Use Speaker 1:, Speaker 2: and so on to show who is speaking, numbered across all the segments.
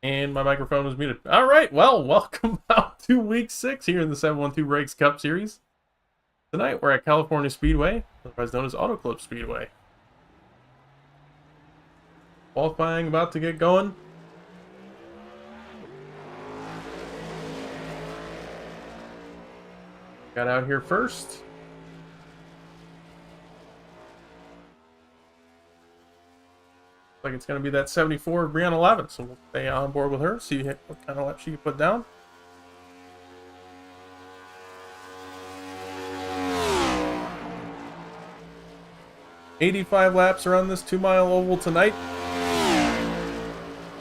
Speaker 1: And my microphone was muted. All right, well, welcome out to week 6 here in the 712 Breaks Cup Series. Tonight we're at California Speedway, otherwise known as Auto Club Speedway. Qualifying about to get going. Got out here first. Like it's going to be that 74 of Brianna Lavin, so we'll stay on board with her, see what kind of lap she can put down. "85 laps around this 2-mile oval tonight.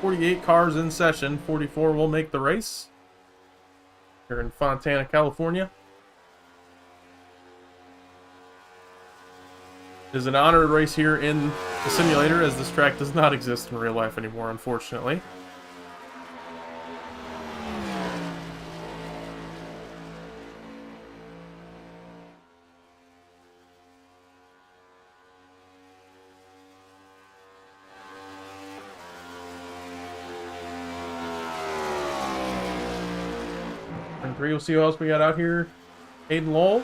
Speaker 1: 48 cars in session, 44 will make the race here in Fontana, California. It is an honor to race here in the simulator, as this track does not exist in real life anymore, unfortunately. And 3, we'll see who else we got out here. Hayden Lowell,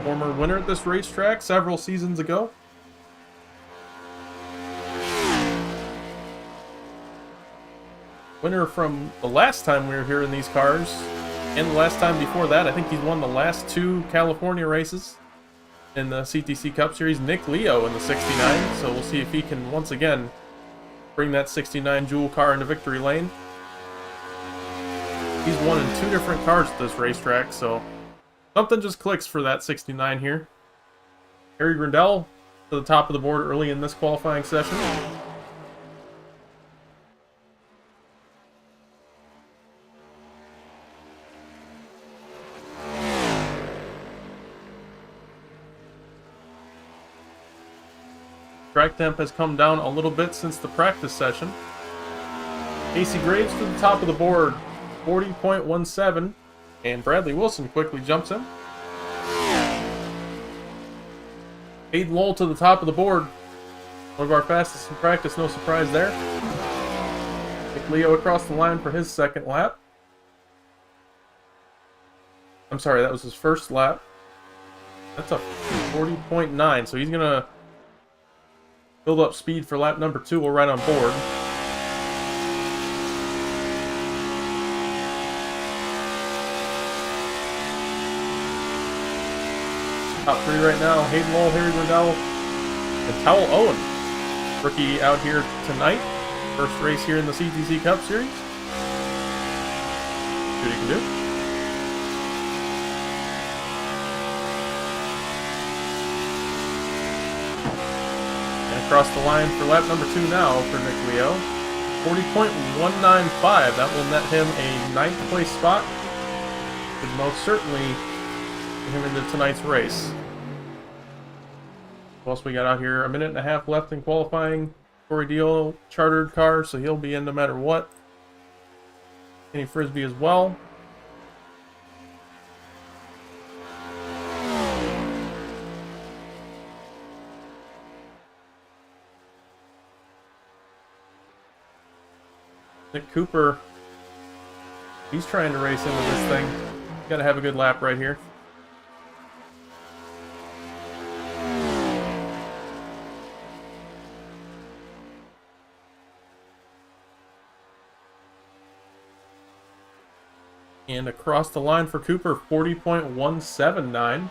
Speaker 1: former winner at this racetrack several seasons ago. Winner from the last time we were here in these cars, and the last time before that. I think he's won the last 2 California races in the CTC Cup Series. Nick Leo in the 69, so we'll see if he can once again bring that 69 Jewel car into victory lane. He's won in 2 different cars at this racetrack, so something just clicks for that 69 here. Harry Grindell to the top of the board early in this qualifying session. Track temp has come down a little bit since the practice session. AC Graves to the top of the board, 40.17. And Bradley Wilson quickly jumps in. Hayden Lowell to the top of the board. One of our fastest in practice, no surprise there. Nick Leo across the line for his second lap. I'm sorry, that was his first lap. That's a 40.9, so he's going to build up speed for lap number 2. We're right on board. Top 3 right now: Hayden Lowell, Harry Grindell, and Towel Owen. Rookie out here tonight. First race here in the CTC Cup Series. See what he can do. And across the line for lap number 2 now for Nick Leo. 40.195. That will net him a 9th place spot. Could most certainly him into tonight's race. What else we got out here? A minute and a half left in qualifying. Corey Deal, chartered car, so he'll be in no matter what. Kenny Frisbee as well. Nick Cooper, he's trying to race into this thing. Got to have a good lap right here. And across the line for Cooper, 40.179.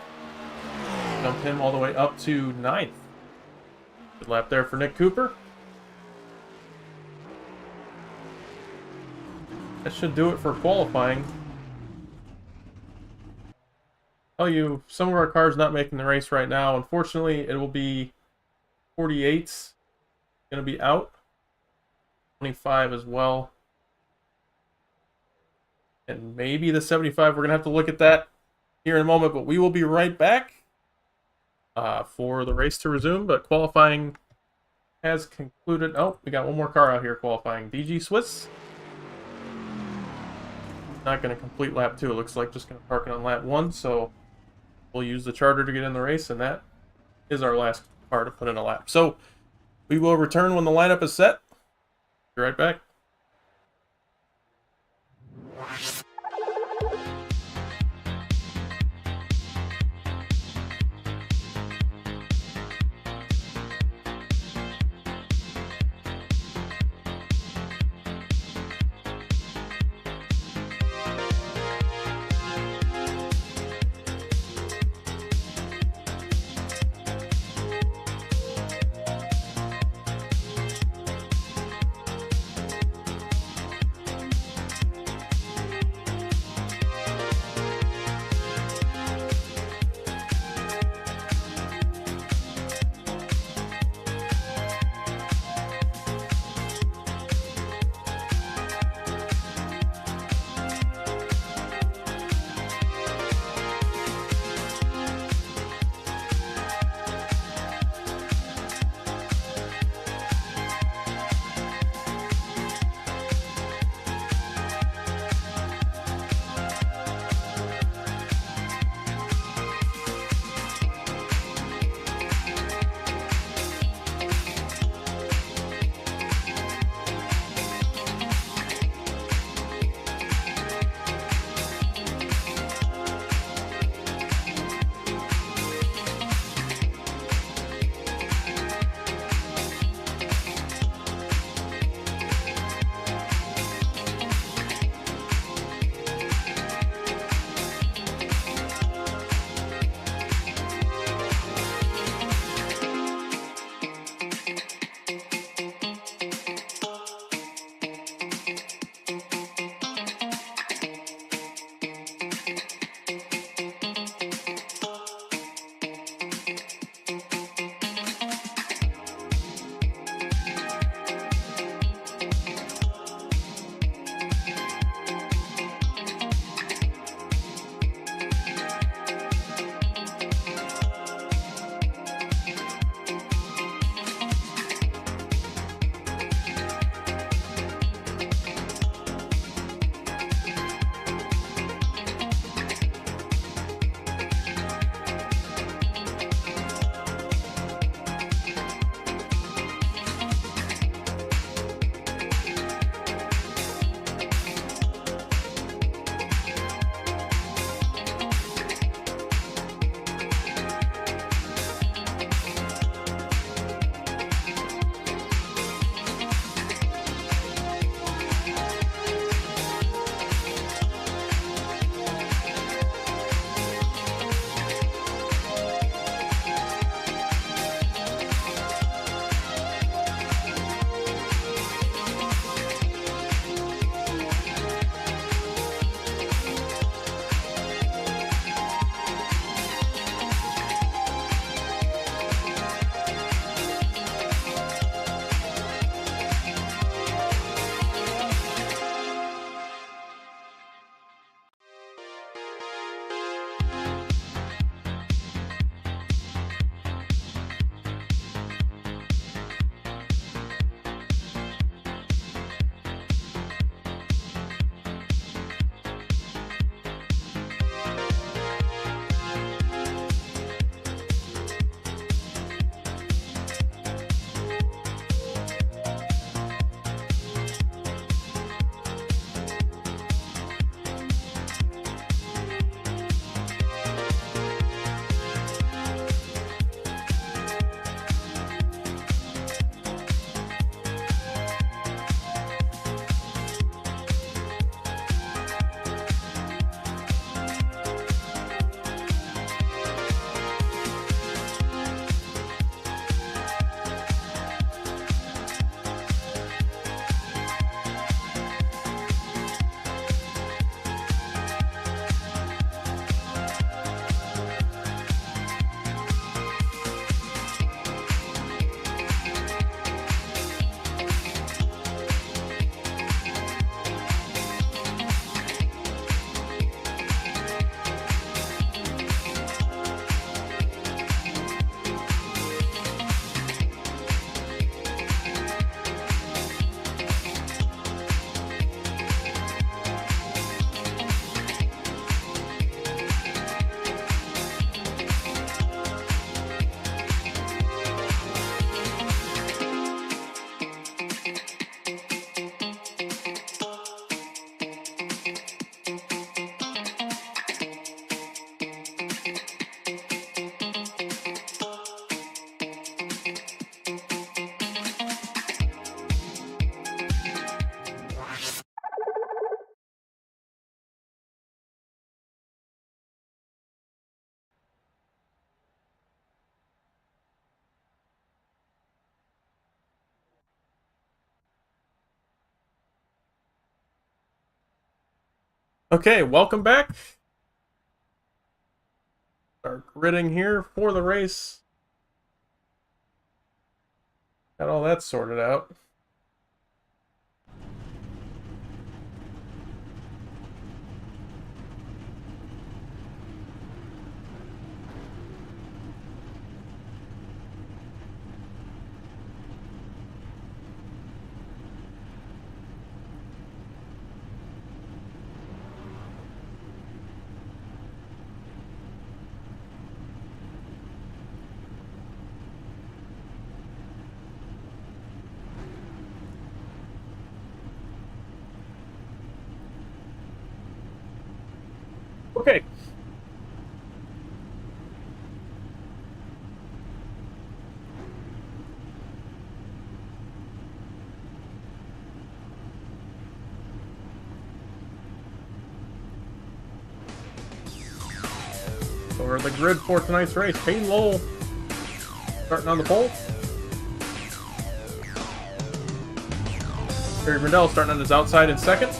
Speaker 1: Jumped him all the way up to 9th. Good lap there for Nick Cooper. That should do it for qualifying. Tell you, some of our cars not making the race right now. Unfortunately, it will be 48's going to be out. 25 as well. And maybe the 75. We're going to have to look at that here in a moment, but we will be right back for the race to resume. But qualifying has concluded. Oh, we got one more car out here qualifying. DG Swiss. Not going to complete lap 2. It looks like just going to park it on lap 1. So we'll use the charter to get in the race, and that is our last car to put in a lap. So we will return when the lineup is set. Be right back. Okay, welcome back. Start gridding here for the race. Got all that sorted out. Okay. Over the grid for tonight's race, Peyton Lowell starting on the pole. Terry Brindell starting on his outside in second.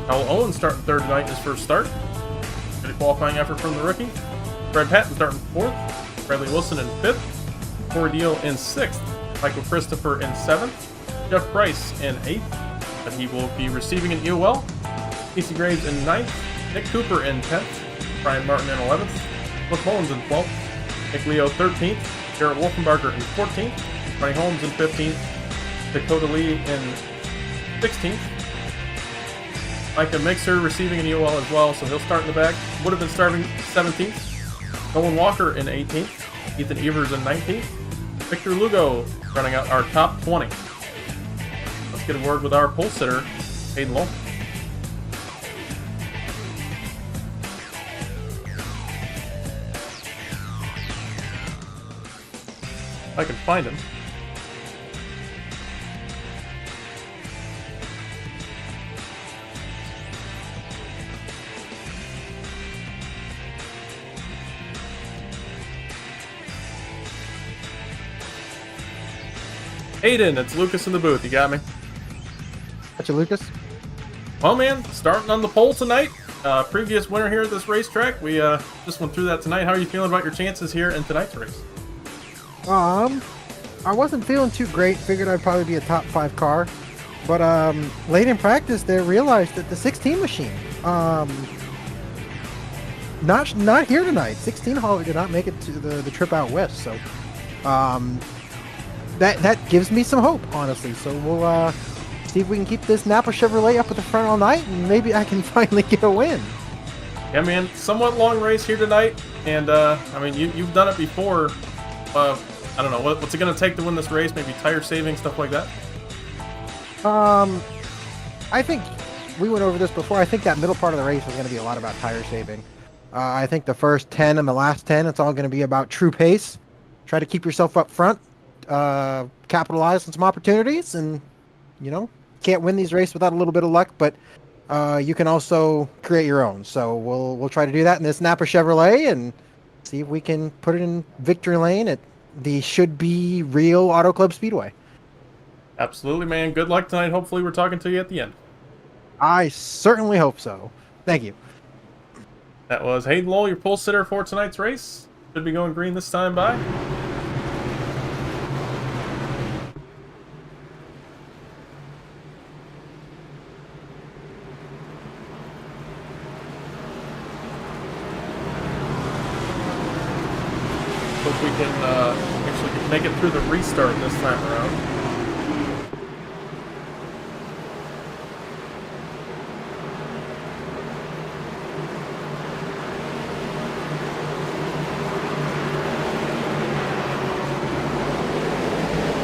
Speaker 1: Howell Owens starting third tonight in his first start. Good qualifying effort from the rookie. Fred Patton starting fourth. Bradley Wilson in fifth. Corey Deal in sixth. Michael Christopher in seventh. Jeff Price in eighth. But he will be receiving an EOL. Casey Graves in ninth. Nick Cooper in 10th. Brian Martin in 11th. Cliff Mullins in 12th. Nick Leo 13th. Garrett Wolfenbarger in 14th. Ronnie Holmes in 15th. Dakota Lee in 16th. Micah Mixer receiving an EOL as well, so he'll start in the back. Would have been starting 17th. Nolan Walker in 18th. Ethan Evers in 19th. Victor Lugo running out our top 20. Let's get a word with our pole sitter, Hayden Lowe. If I can find him. Hayden, it's Lucas in the booth. You got me?
Speaker 2: Got you, Lucas?
Speaker 1: Well, man, starting on the pole tonight. Previous winner here at this racetrack. We just went through that tonight. How are you feeling about your chances here in tonight's race?
Speaker 2: I wasn't feeling too great. Figured I'd probably be a top 5 car. But late in practice, they realized that the 16 machine, not here tonight. 16 Hauler did not make it to the trip out west. So that gives me some hope, honestly. So we'll see if we can keep this Napa Chevrolet up at the front all night, and maybe I can finally get a win.
Speaker 1: Yeah, man, somewhat long race here tonight, and I mean, you've done it before. I don't know, what's it going to take to win this race? Maybe tire saving, stuff like that?
Speaker 2: I think we went over this before. I think that middle part of the race is going to be a lot about tire saving. I think the first 10 and the last 10, it's all going to be about true pace. Try to keep yourself up front, capitalize on some opportunities, and, you know, can't win these races without a little bit of luck, but you can also create your own. So we'll try to do that in this Napa Chevrolet and see if we can put it in victory lane at the should-be real Auto Club Speedway.
Speaker 1: Absolutely, man. Good luck tonight. Hopefully we're talking to you at the end.
Speaker 2: I certainly hope so. Thank you.
Speaker 1: That was Hayden Lowell, your pole sitter for tonight's race. Should be going green this time by. Hope we can actually make it through the restart this time around.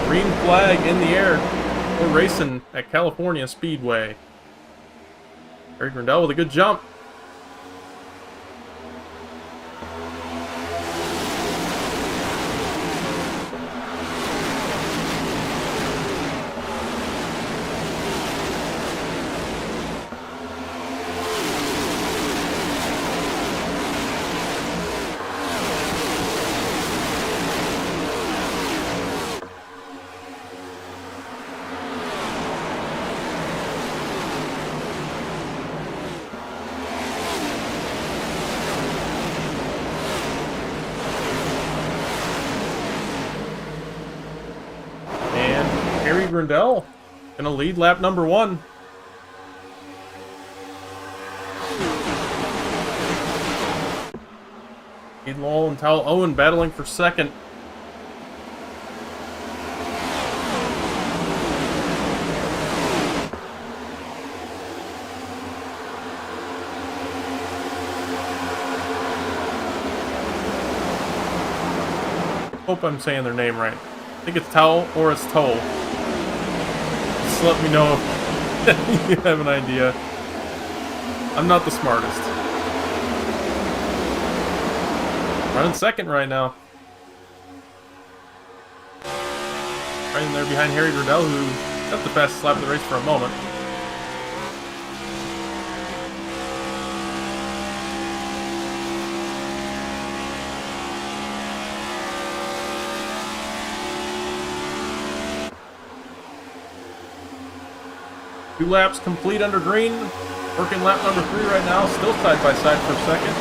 Speaker 1: Green flag in the air. We're racing at California Speedway. Terry Brindell with a good jump. Grindel gonna lead lap number 1. Aiden Lowell and Tal Owen battling for second. Hope I'm saying their name right. I think it's Towel or it's Toll. Just let me know if you have an idea. I'm not the smartest. Running second right now. Right in there behind Harry Riddell, who got the fastest lap of the race for a moment. Two laps complete under green. Working lap number 3 right now. Still side by side for second.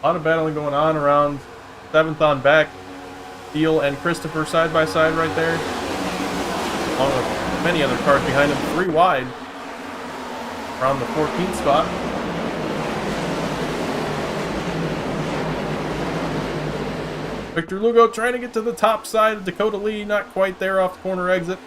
Speaker 1: A lot of battling going on around 7th on back. Steele and Christopher side by side right there. Along with many other cars behind him. 3 wide. Around the 14th spot. Victor Lugo trying to get to the top side of Dakota Lee, not quite there off the corner exit.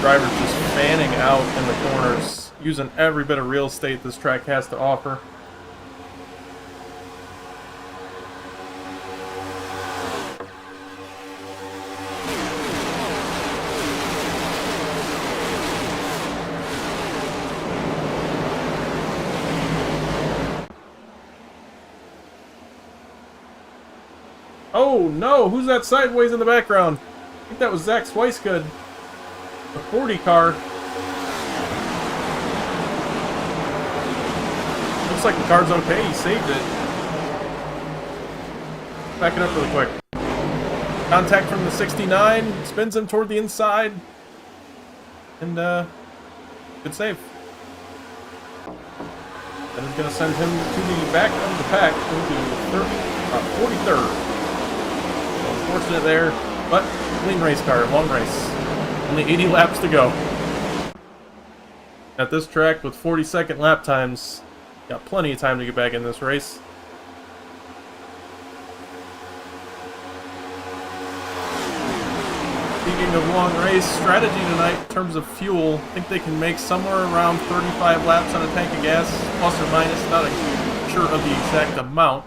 Speaker 1: Drivers just fanning out in the corners, using every bit of real estate this track has to offer. Oh no, who's that sideways in the background? I think that was Zach Swicegood. The 40 car. Looks like the car's okay, he saved it. Back it up really quick. Contact from the 69, spins him toward the inside. And good save. That is going to send him to the back of the pack into 43rd. Unfortunate there, but clean race car, long race. Only 80 laps to go. At this track with 42nd lap times, got plenty of time to get back in this race. Speaking of long race strategy tonight in terms of fuel, I think they can make somewhere around 35 laps on a tank of gas, plus or minus, not sure of the exact amount.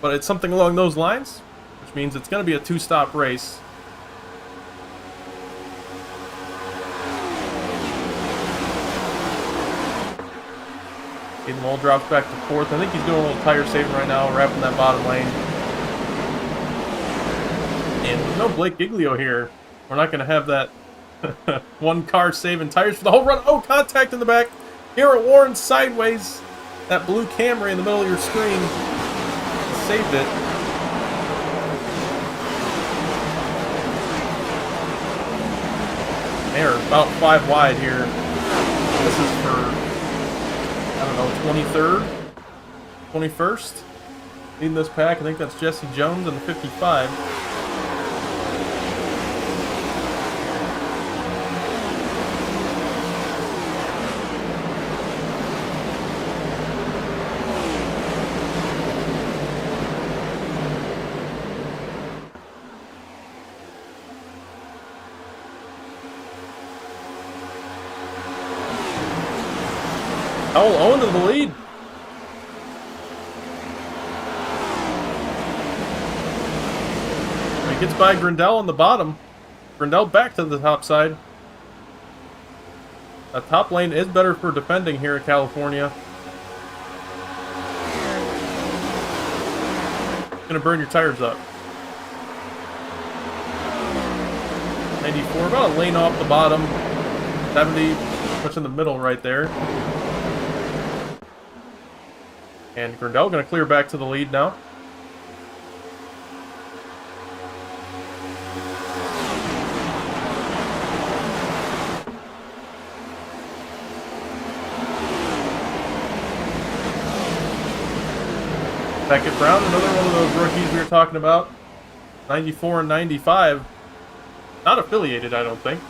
Speaker 1: But it's something along those lines, which means it's going to be a 2-stop race. Aiden Lowell drops back to 4th. I think he's doing a little tire saving right now, wrapping that bottom lane. And with no Blake Giglio here, we're not going to have that one car saving tires for the whole run. Oh, contact in the back. Garrett Warren sideways. That blue Camry in the middle of your screen. Saved it. They're about 5 wide here. This is for, I don't know, 23rd? 21st? Leading this pack, I think that's Jesse Jones in the 55. Howell Owen in the lead. He gets by Grindel on the bottom. Grindel back to the top side. That top lane is better for defending here in California. Gonna burn your tires up. 94, about a lane off the bottom. 70, much in the middle right there. And Grindel going to clear back to the lead now. Beckett Brown, another one of those rookies we were talking about. 94 and 95. Not affiliated, I don't think.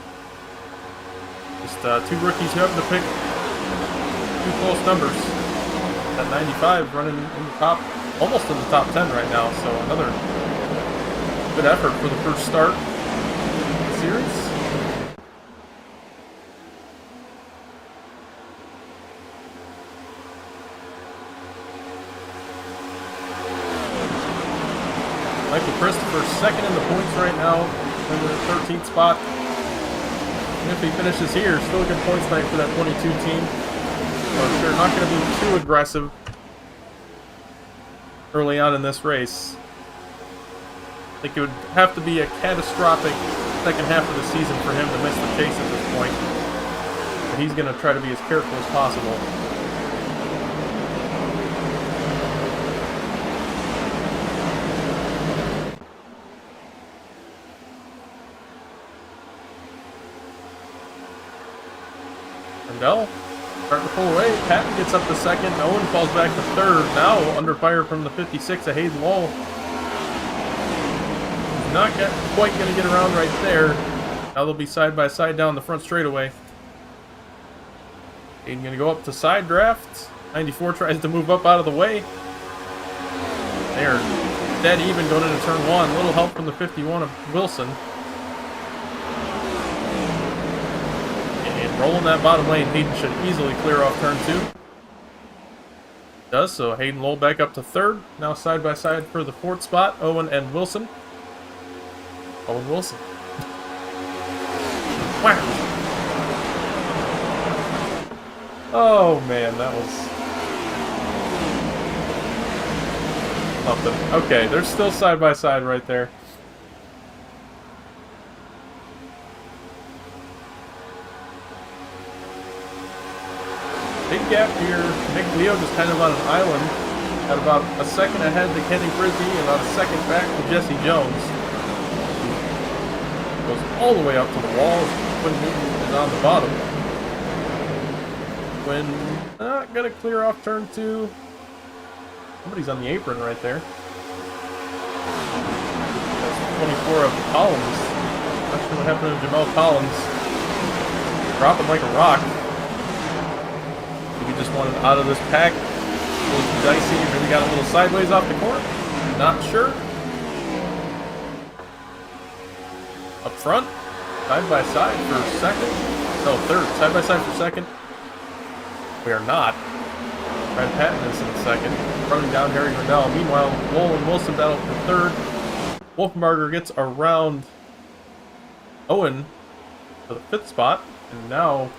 Speaker 1: Just two rookies who happen to pick two close numbers. That 95 running in the top, almost in the top 10 right now. So another good effort for the first start of the series. Michael Christopher second in the points right now, in the 13th spot. And if he finishes here, still a good points night for that 22 team. But they're not going to be too aggressive early on in this race. I think it would have to be a catastrophic second half of the season for him to miss the chase at this point. But he's going to try to be as careful as possible. Grindel starting to pull away. Patton gets up to second. Owen falls back to third. Now under fire from the 56 of Hayden Lowell. He's not quite going to get around right there. Now they'll be side by side down the front straightaway. Hayden going to go up to side draft. 94 tries to move up out of the way. They're dead even going into turn one. Little help from the 51 of Wilson. Rolling that bottom lane, Hayden should easily clear off turn two. Does so. Hayden Lowell back up to third. Now side by side for the fourth spot, Owen and Wilson. Owen Wilson. Wow. Oh man, that was something. Okay, they're still side by side right there. Big gap here. Nick Leo just kind of on an island. At about a second ahead to Kenny Frisbee and about a second back to Jesse Jones. Goes all the way up to the wall. Quinn Newton is on the bottom. Quinn not gonna clear off turn two. Somebody's on the apron right there. That's 24 of Collins. Not sure what happened to Jamel Collins. Dropping like a rock. He just wanted out of this pack. A little too dicey. Really got a little sideways off the court. Not sure. Up front. Side by side for second. No, third. Side by side for second. We are not. Brad Patton is in second. Running down Harry Grindel. Meanwhile, Lowell and Wilson battle for third. Wolfenbarger gets around Owen for the fifth spot. And now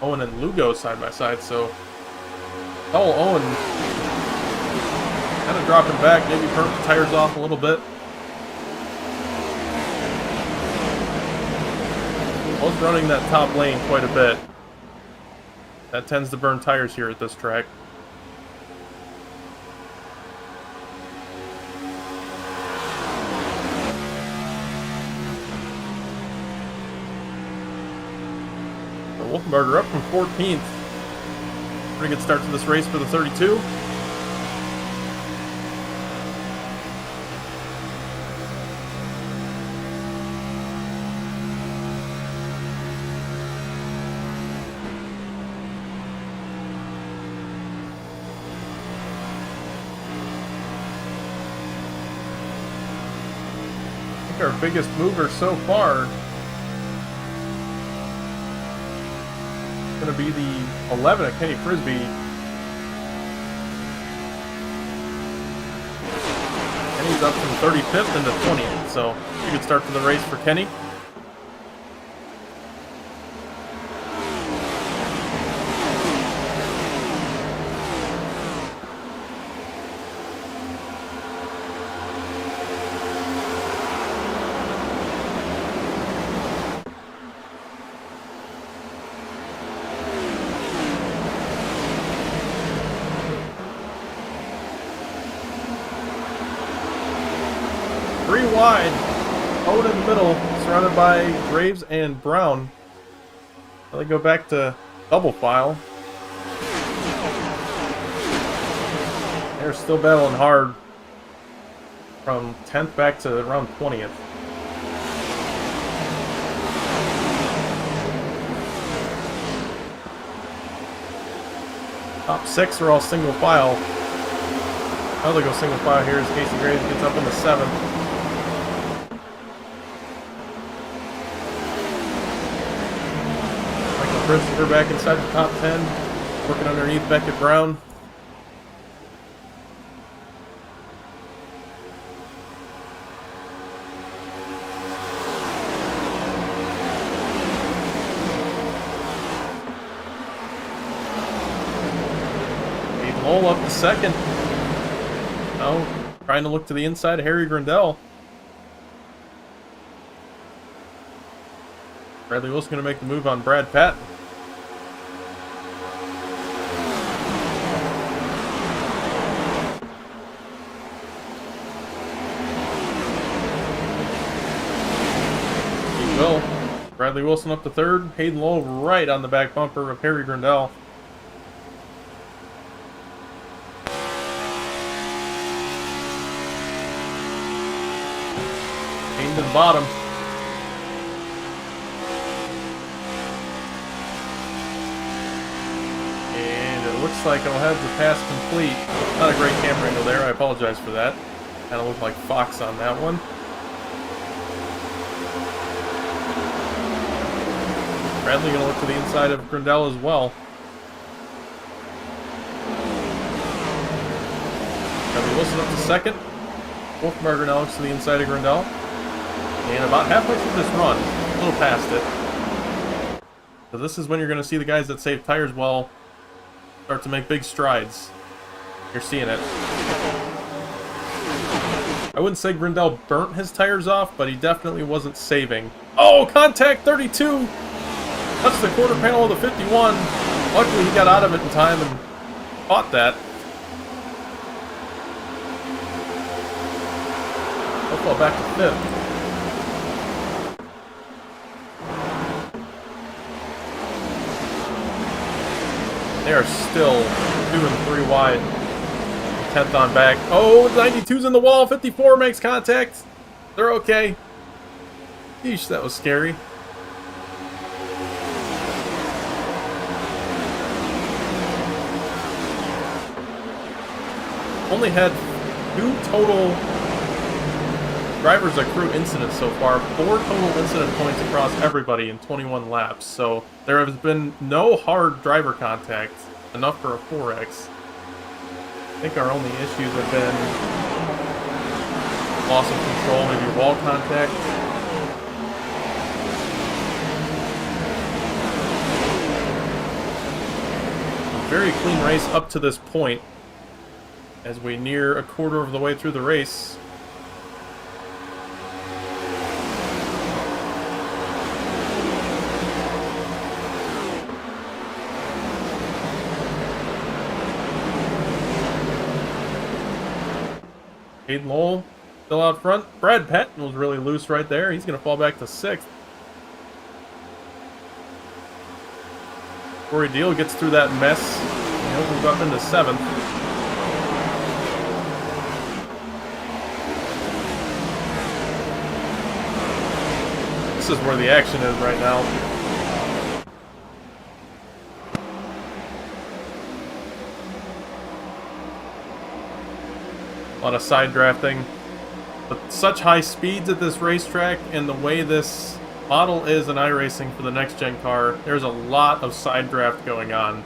Speaker 1: Owen and Lugo side by side. So Owen kind of dropping back, maybe hurt the tires off a little bit. Was running that top lane quite a bit. That tends to burn tires here at this track. So Wolfenbarger up from 14th. Pretty good start to this race for the 32. I think our biggest mover so far going to be the 11 of Kenny Frisbee. Kenny's up from 35th into 20th, so pretty good start to the race for Kenny. wide. Owen in the middle, surrounded by Graves and Brown. Now they go back to double file. They're still battling hard from 10th back to around 20th. Top 6 are all single file. Now they go single file here as Casey Graves gets up into 7th. Christopher back inside the top 10, working underneath Beckett Brown. Dave Lowell up to 2nd. Now trying to look to the inside of Harry Grindell. Bradley Wilson going to make the move on Brad Patton. He will. Bradley Wilson up to 3rd. Hayden Lowe right on the back bumper of Harry Grindell. Hayden to the bottom. Looks like I'll have the pass complete. Not a great camera angle there, I apologize for that. Kind of looked like Fox on that one. Bradley gonna look to the inside of Grindell as well. Bradley Wilson up to 2nd. Wolfberger now looks to the inside of Grindell. And about halfway through this run, a little past it. So this is when you're gonna see the guys that save tires well start to make big strides. You're seeing it. I wouldn't say Grindell burnt his tires off, but he definitely wasn't saving. Oh, contact 32! That's the quarter panel of the 51. Luckily he got out of it in time and caught that. He'll fall back to 5th. They are still 2 and 3 wide. 10th on back. Oh, 92's in the wall. 54 makes contact. They're okay. Yeesh, that was scary. Only had 2 total drivers accrue incidents so far. 4 total incident points across everybody in 21 laps. So there has been no hard driver contact. Enough for a 4X. I think our only issues have been loss of control, maybe wall contact. A very clean race up to this point. As we near a quarter of the way through the race. Hayden Lowell still out front. Brad Patton was really loose right there. He's going to fall back to 6th. Corey Deal gets through that mess. He'll move up into 7th. This is where the action is right now. A lot of side drafting. But such high speeds at this racetrack and the way this model is in iRacing for the next gen car, there's a lot of side draft going on.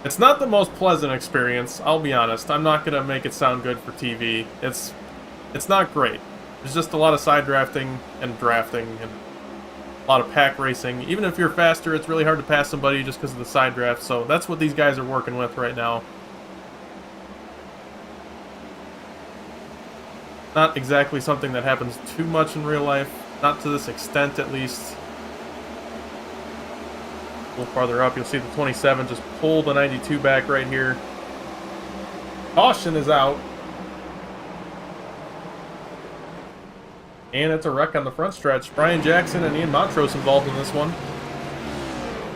Speaker 1: It's not the most pleasant experience, I'll be honest. I'm not going to make it sound good for TV. It's not great. There's just a lot of side drafting and a lot of pack racing. Even if you're faster, it's really hard to pass somebody just because of the side draft. So that's what these guys are working with right now. Not exactly something that happens too much in real life. Not to this extent, at least. A little farther up, you'll see the 27 just pull the 92 back right here. Caution is out. And it's a wreck on the front stretch. Brian Jackson and Ian Montrose involved in this one.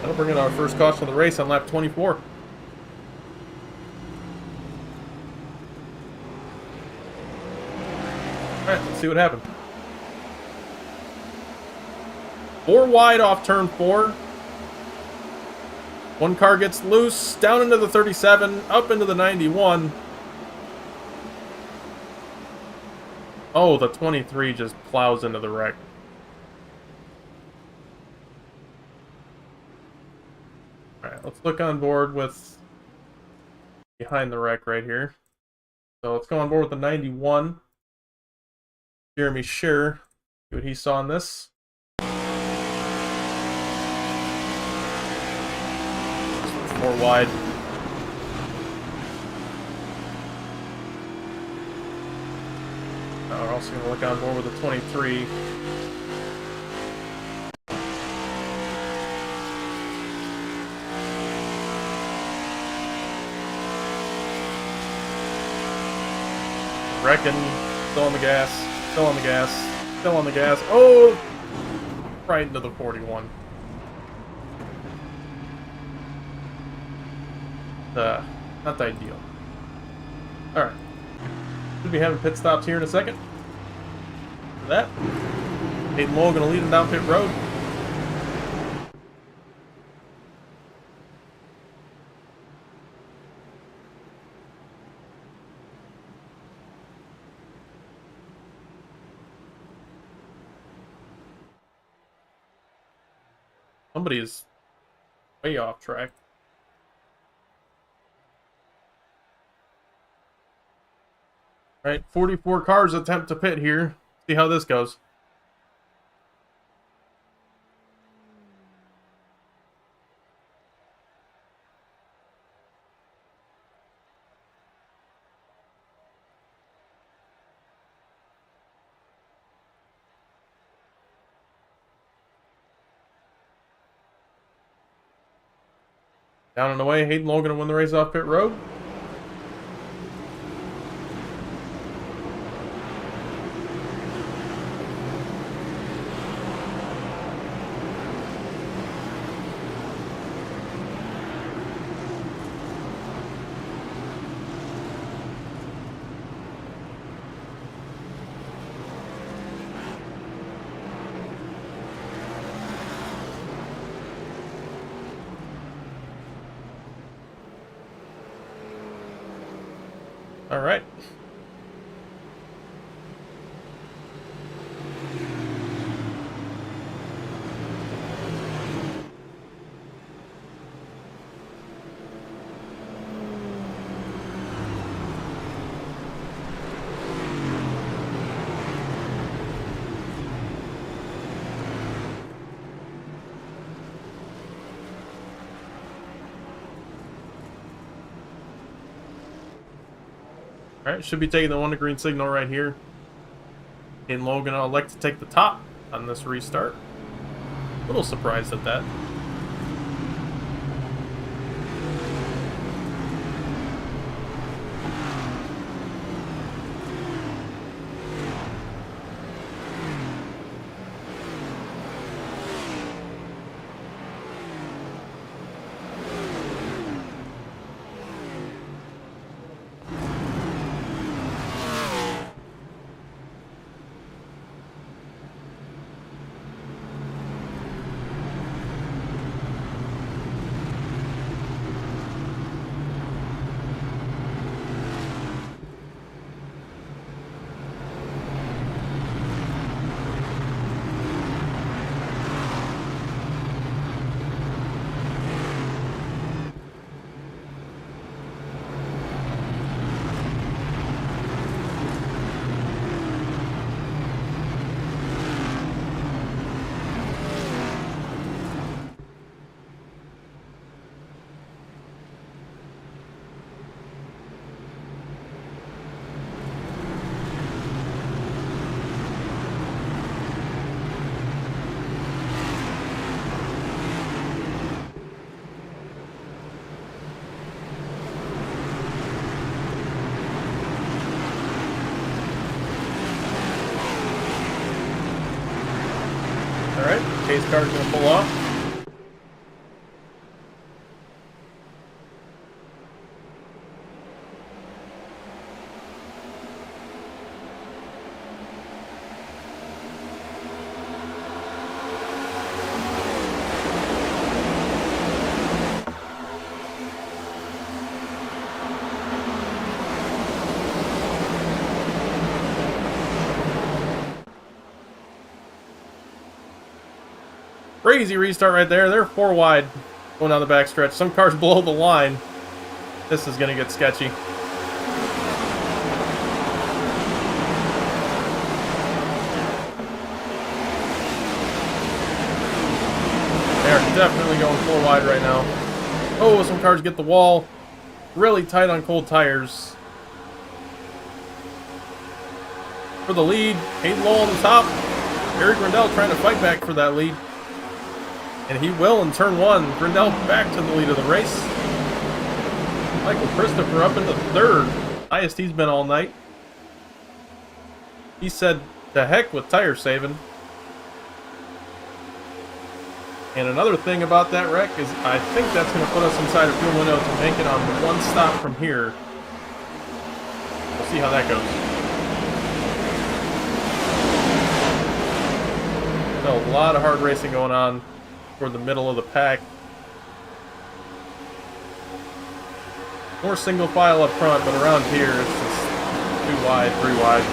Speaker 1: That'll bring in our first caution of the race on lap 24. Alright, let's see what happened. 4 wide off turn 4. One car gets loose, down into the 37, up into the 91. Oh, the 23 just plows into the wreck. Alright, let's look on board with behind the wreck right here. So let's go on board with the 91. Jeremy Scheer, see what he saw in this. 4 wide. Now we're also going to look on board with the 23. Wrecking, still on the gas, still on the gas, still on the gas. Oh! Right into the 41. Not ideal. Alright. Should be having pit stops here in a second. For that, Hayden Lowell going to lead him down pit road. Somebody is way off track. Alright, 44 cars attempt to pit here. See how this goes. Down and away, Hayden Logan to win the race off pit road. All right. Alright, should be taking the 1 to green signal right here. And Logan will elect to take the top on this restart. A little surprised at that. pace car is going to pull off. Crazy restart right there. They're 4 wide going down the backstretch. Some cars below the line. This is going to get sketchy. They're definitely going 4 wide right now. Oh, some cars get the wall. Really tight on cold tires. For the lead, Hayden Lowell on the top. Eric Grindell trying to fight back for that lead. And he will in turn 1. Grindell back to the lead of the race. Michael Christopher up into 3rd. IST's been all night. He said, "To heck with tire saving." And another thing about that wreck is I think that's going to put us inside of fuel window to make it on 1 stop from here. We'll see how that goes. So a lot of hard racing going on toward the middle of the pack. More single file up front, but around here it's just 2 wide, 3 wide.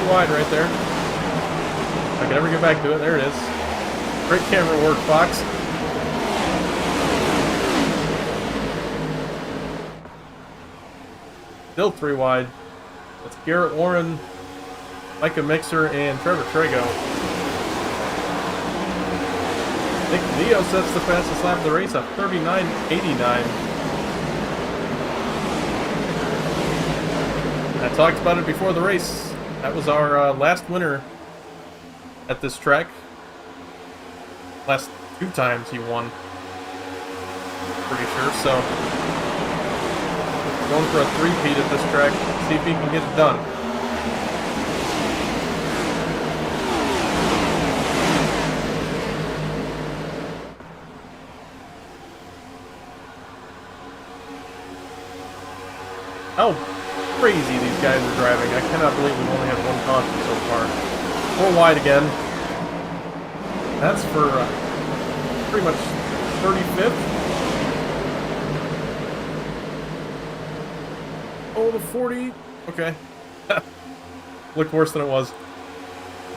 Speaker 1: Wide right there. If I can ever get back to it, there it is. Great camera work, Fox. Still 3 wide. That's Garrett Warren, Micah Mixer, and Trevor Trago. Nick Leo sets the fastest lap of the race, a 39.89. I talked about it before the race. That was our last winner at this track. Last 2 times he won. Pretty sure, so going for a 3-peat at this track. See if he can get it done. How crazy these guys are driving. I cannot believe we've only had 1 caution so far. 4 wide again. That's for pretty much 35th. Oh, the 40. Okay. Looked worse than it was.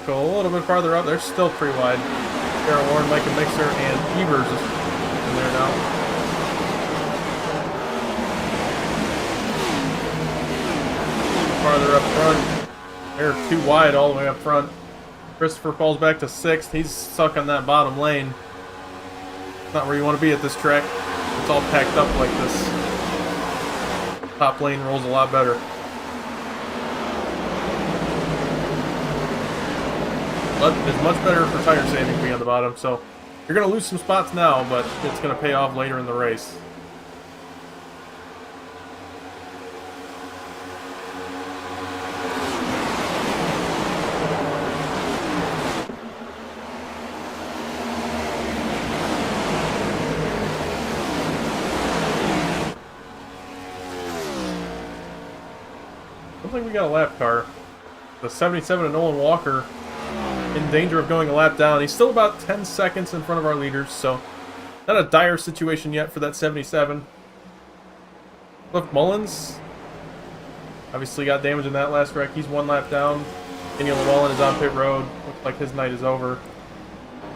Speaker 1: Go a little bit farther up. They're still 3 wide. Garrett Warren, Micah Mixer, and Evers is in there now. Farther up front. They're 2 wide all the way up front. Christopher falls back to 6th. He's stuck on that bottom lane. Not where you want to be at this track. It's all packed up like this. Top lane rolls a lot better. But it's much better for tire saving being on the bottom. So you're going to lose some spots now, but it's going to pay off later in the race. We got a lap car. The 77 of Nolan Walker in danger of going a lap down. He's still about 10 seconds in front of our leaders, so not a dire situation yet for that 77. Cliff Mullins obviously got damage in that last wreck. He's 1 lap down. Daniel Llewellyn is on pit road. Looks like his night is over.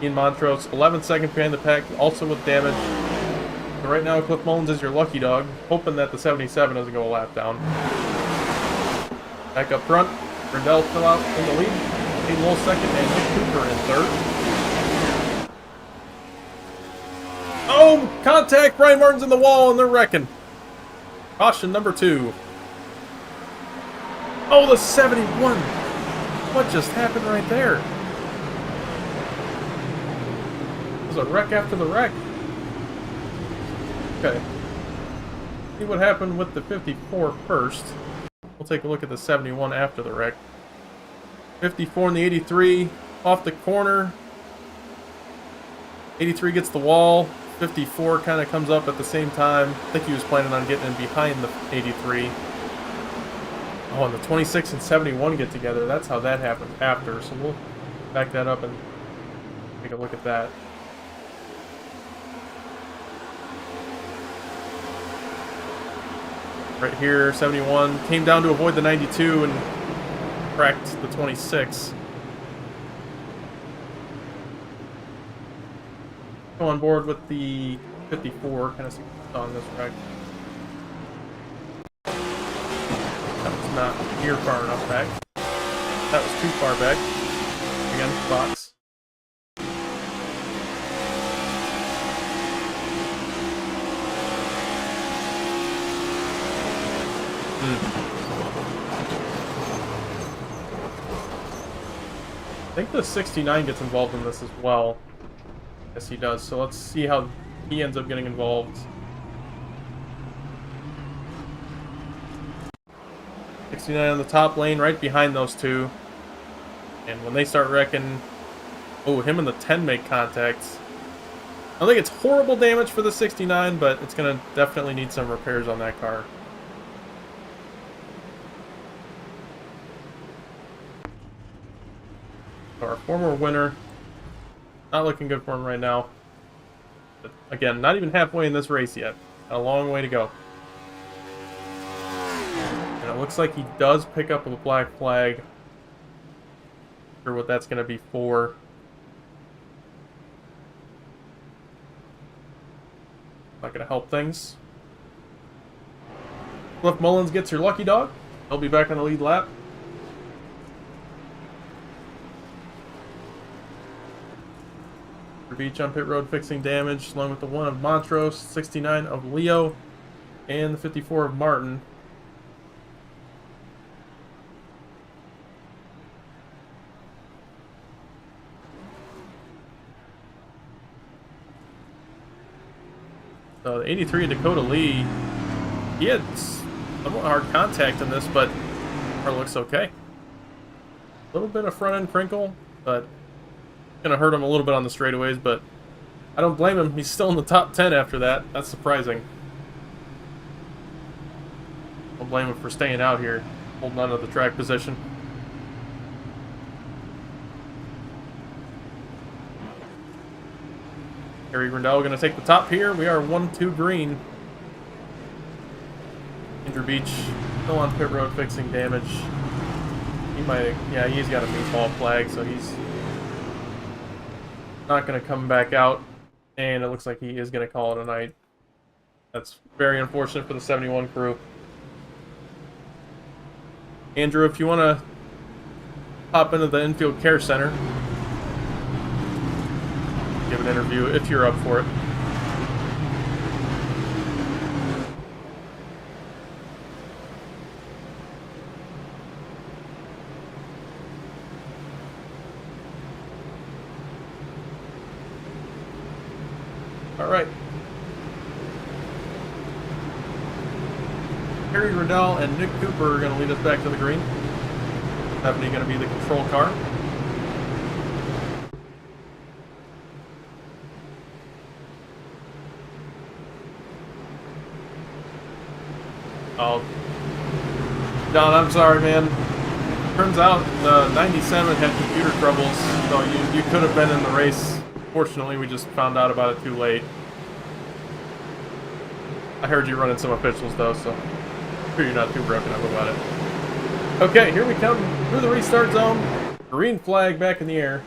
Speaker 1: Ian Montrose, 11 seconds behind the pack, also with damage. So right now, Cliff Mullins is your lucky dog, hoping that the 77 doesn't go a lap down. Back up front, Grindell still out in the lead. Hayden Lowell 2nd, and Nick Cooper in 3rd. Oh, contact! Brian Martin's in the wall, and they're wrecking. Caution number 2. Oh, the 71! What just happened right there? It was a wreck after the wreck. Okay. See what happened with the 54 first. We'll take a look at the 71 after the wreck. 54 and the 83 off the corner. 83 gets the wall. 54 kind of comes up at the same time. I think he was planning on getting in behind the 83. Oh, and the 26 and 71 get together. That's how that happened after. So we'll back that up and take a look at that. Right here, 71 came down to avoid the 92 and cracked the 26. Go on board with the 54, kind of see what's on this wreck. That was not near far enough back. That was too far back. Again, box. I think the 69 gets involved in this as well. Yes, he does. So let's see how he ends up getting involved. 69 on the top lane, right behind those two. And when they start wrecking... Oh, him and the 10 make contact. I don't think it's horrible damage for the 69, but it's going to definitely need some repairs on that car. Our former winner, not looking good for him right now. But again, not even halfway in this race yet. Got a long way to go. And it looks like he does pick up a black flag. Not sure what that's going to be for. Not going to help things. Cliff Mullins gets your lucky dog. He'll be back on the lead lap. Beach on pit road fixing damage, along with the 1 of Montrose, 69 of Leo, and the 54 of Martin. So the 83 of Dakota Lee, he had somewhat hard contact in this, but car looks okay. A little bit of front end crinkle, but gonna hurt him a little bit on the straightaways, but I don't blame him. He's still in the top 10 after that. That's surprising. Don't blame him for staying out here, holding on to the track position. Harry Grindell gonna take the top here. We are 1-2 green. Andrew Beach still on pit road fixing damage. He might, yeah, he's got a meatball flag, so he's not going to come back out, and it looks like he is going to call it a night. That's very unfortunate for the 71 crew. Andrew, if you want to hop into the infield care center, give an interview if you're up for it. Alright. Harry Riddell and Nick Cooper are going to lead us back to the green. Stephanie going to be the control car. Oh. Don, I'm sorry, man. Turns out the 97 had computer troubles, so you could have been in the race. Fortunately, we just found out about it too late. I heard you running some officials, though, so I'm sure you're not too broken up about it. Okay, here we come through the restart zone. Green flag back in the air.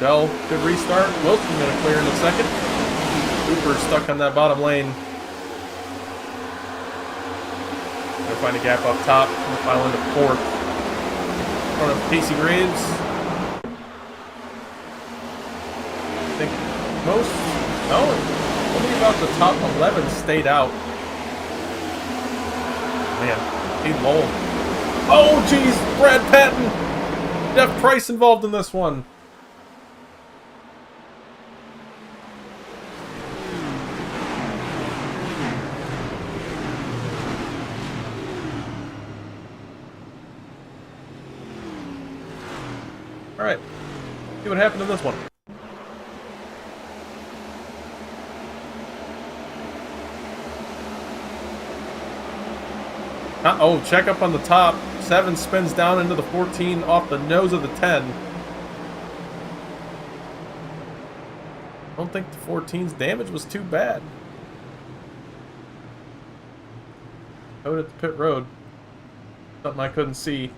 Speaker 1: Dell, good restart. Wilson going to clear in a second. Cooper stuck on that bottom lane. find a gap up top. We'll file into 4th. In front of Casey Graves. I think most, no, only about the top 11 stayed out. Man, he lulled. Oh, geez, Brad Patton. Jeff Price involved in this one. All right, see what happened in this one. Oh, check up on the top. 7 spins down into the 14 off the nose of the 10. I don't think the 14's damage was too bad. Out at the pit road. Something I couldn't see.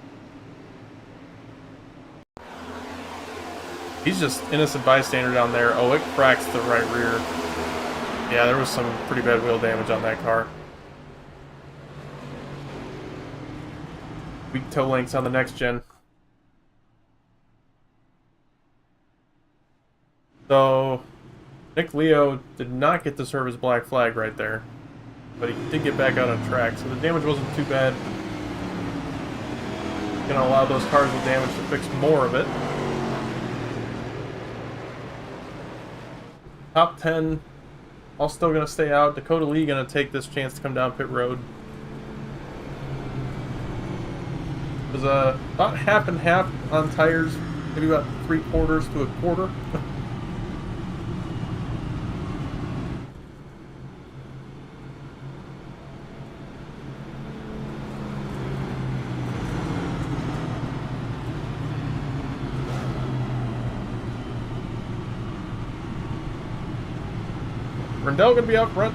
Speaker 1: He's just innocent bystander down there. Oh, it cracks the right rear. Yeah, there was some pretty bad wheel damage on that car. Weak toe lengths on the next gen. So, Nick Leo did not get to serve his black flag right there. But he did get back out on track, so the damage wasn't too bad. Gonna allow those cars with damage to fix more of it. Top 10, all still gonna stay out. Dakota Lee gonna take this chance to come down pit road. It was about half and half on tires, maybe about 3/4 to a quarter. Rendell gonna be out front.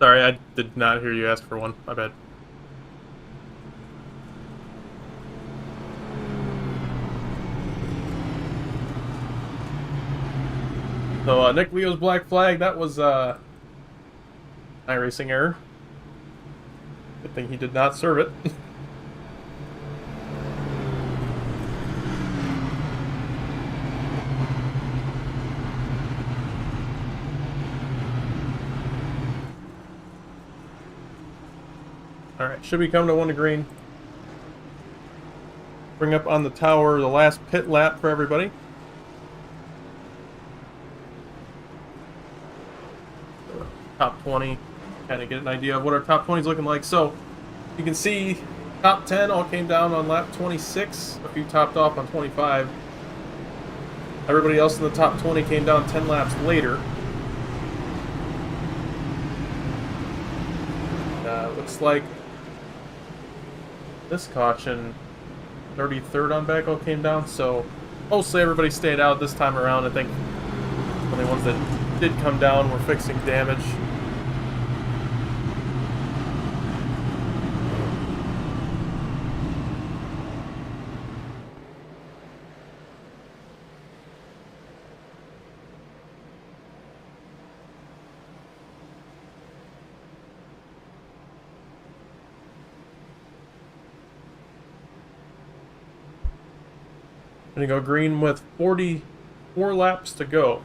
Speaker 1: Sorry, I did not hear you ask for one. My bad. So, Nick Leo's black flag, that was, iRacing error. Good thing he did not serve it. Alright, should we come to 1 to green? Bring up on the tower the last pit lap for everybody. Top 20, kind of get an idea of what our top 20 is looking like. So you can see top 10 all came down on lap 26, a few topped off on 25. Everybody else in the top 20 came down 10 laps later. Looks like this caution, 33rd on back all came down, so mostly everybody stayed out this time around. I think the only ones that did come down were fixing damage. Gonna go green with 44 laps to go.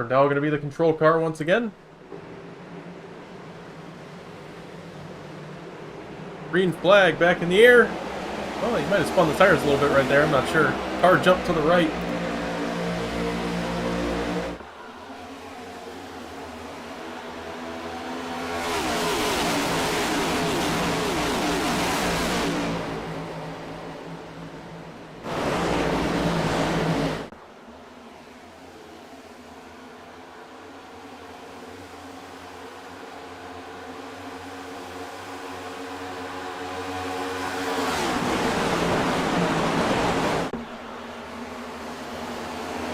Speaker 1: Now going to be the control car once again. Green flag back in the air. Oh, he might have spun the tires a little bit right there. I'm not sure. Car jumped to the right.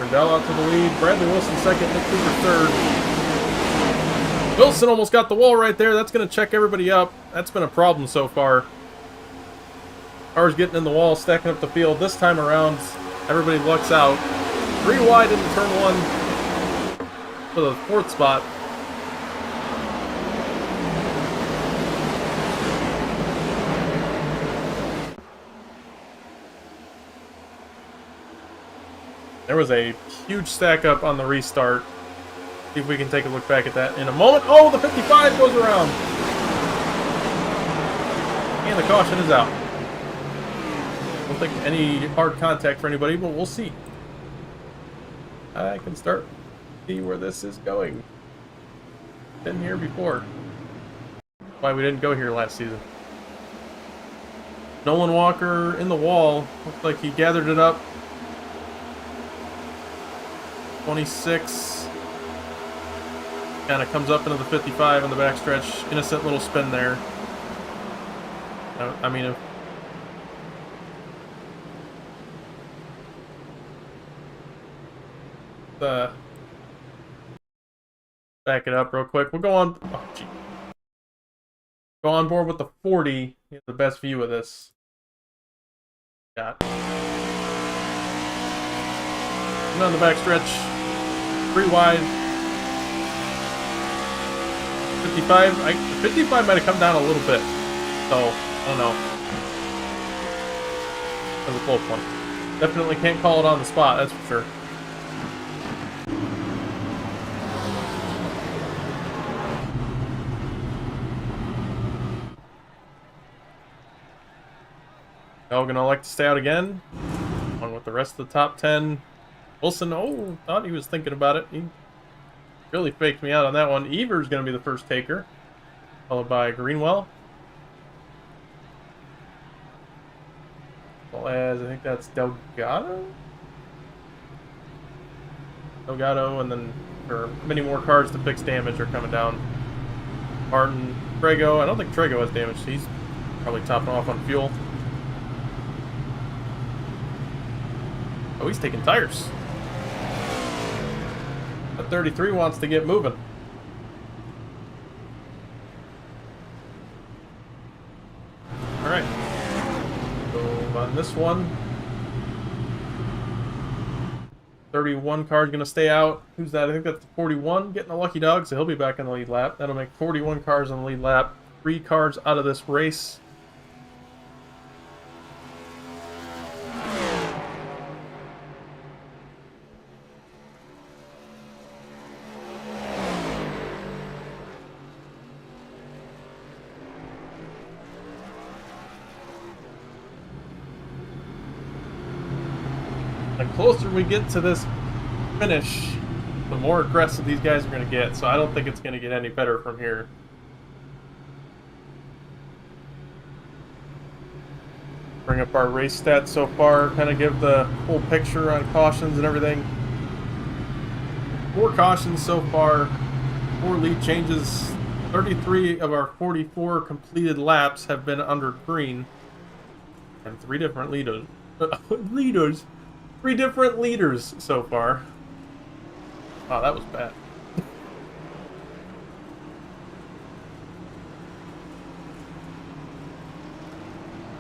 Speaker 1: Rendell out to the lead. Bradley Wilson second, Nick Cooper third. Wilson almost got the wall right there. That's going to check everybody up. That's been a problem so far. Cars getting in the wall, stacking up the field. This time around, everybody lucks out. 3 wide into turn 1 for the 4th spot. There was a huge stack up on the restart. See if we can take a look back at that in a moment. Oh, the 55 goes around. And the caution is out. I don't think any hard contact for anybody, but we'll see. I can start to see where this is going. Been here before. Why we didn't go here last season. Nolan Walker in the wall. Looks like he gathered it up. 26. Kind of comes up into the 55 on the backstretch. Innocent little spin there. I mean, back it up real quick. We'll go on. Oh, gee. Go on board with the 40. Get the best view of this. Got. And on the backstretch, 3 wide. 55. 55 might have come down a little bit. So, I don't know. That was a close one. Definitely can't call it on the spot, that's for sure. Now we're gonna like to stay out again. On with the rest of the top 10. Wilson, oh, thought he was thinking about it. He really faked me out on that one. Evers gonna be the first taker, followed by Greenwell. Well, as I think that's Delgado, and then there are many more cars to fix damage are coming down. Martin, Trego. I don't think Trego has damage. He's probably topping off on fuel. Oh, he's taking tires. The 33 wants to get moving. All right. So on this one, 31 car's gonna stay out. Who's that? I think that's 41 getting a lucky dog, so he'll be back in the lead lap. That'll make 41 cars on the lead lap. 3 cars out of this race. The closer we get to this finish, the more aggressive these guys are going to get, so I don't think it's going to get any better from here. Bring up our race stats so far, kind of give the full picture on cautions and everything. 4 cautions so far, 4 lead changes. 33 of our 44 completed laps have been under green, and 3 different leaders. 3 different leaders so far. Wow, that was bad.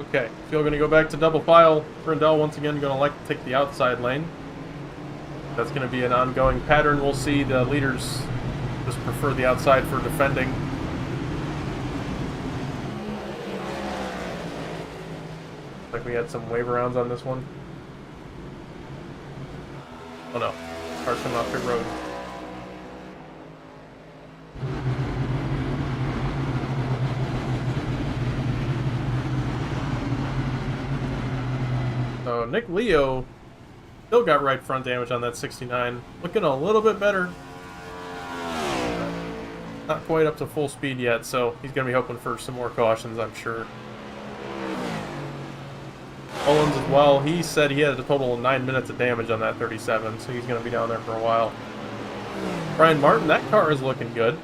Speaker 1: Okay, so we're going to go back to double file. Rendell once again going to like to take the outside lane. That's going to be an ongoing pattern. We'll see the leaders just prefer the outside for defending. Like we had some wave arounds on this one. Oh no, cars coming off pit road. So Nick Leo still got right front damage on that 69. Looking a little bit better. Not quite up to full speed yet, so he's going to be hoping for some more cautions, I'm sure. Owens as well, he said he had a total of 9 minutes of damage on that 37, so he's going to be down there for a while. Brian Martin, that car is looking good.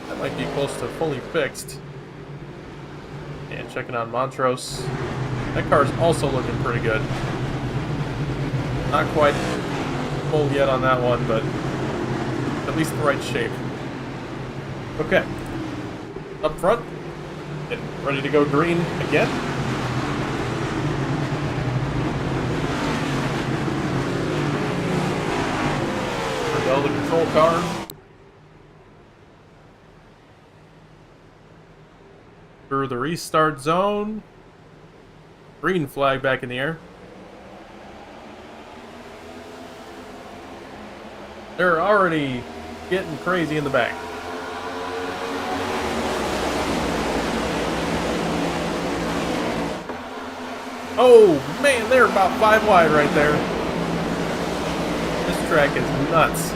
Speaker 1: That might be close to fully fixed. And checking on Montrose. That car is also looking pretty good. Not quite full yet on that one, but at least the right shape. Okay. Up front. Getting ready to go green again. Rebel the control car. Through the restart zone. Green flag back in the air. They're already getting crazy in the back. Oh, man, they're about 5 wide right there. This track is nuts.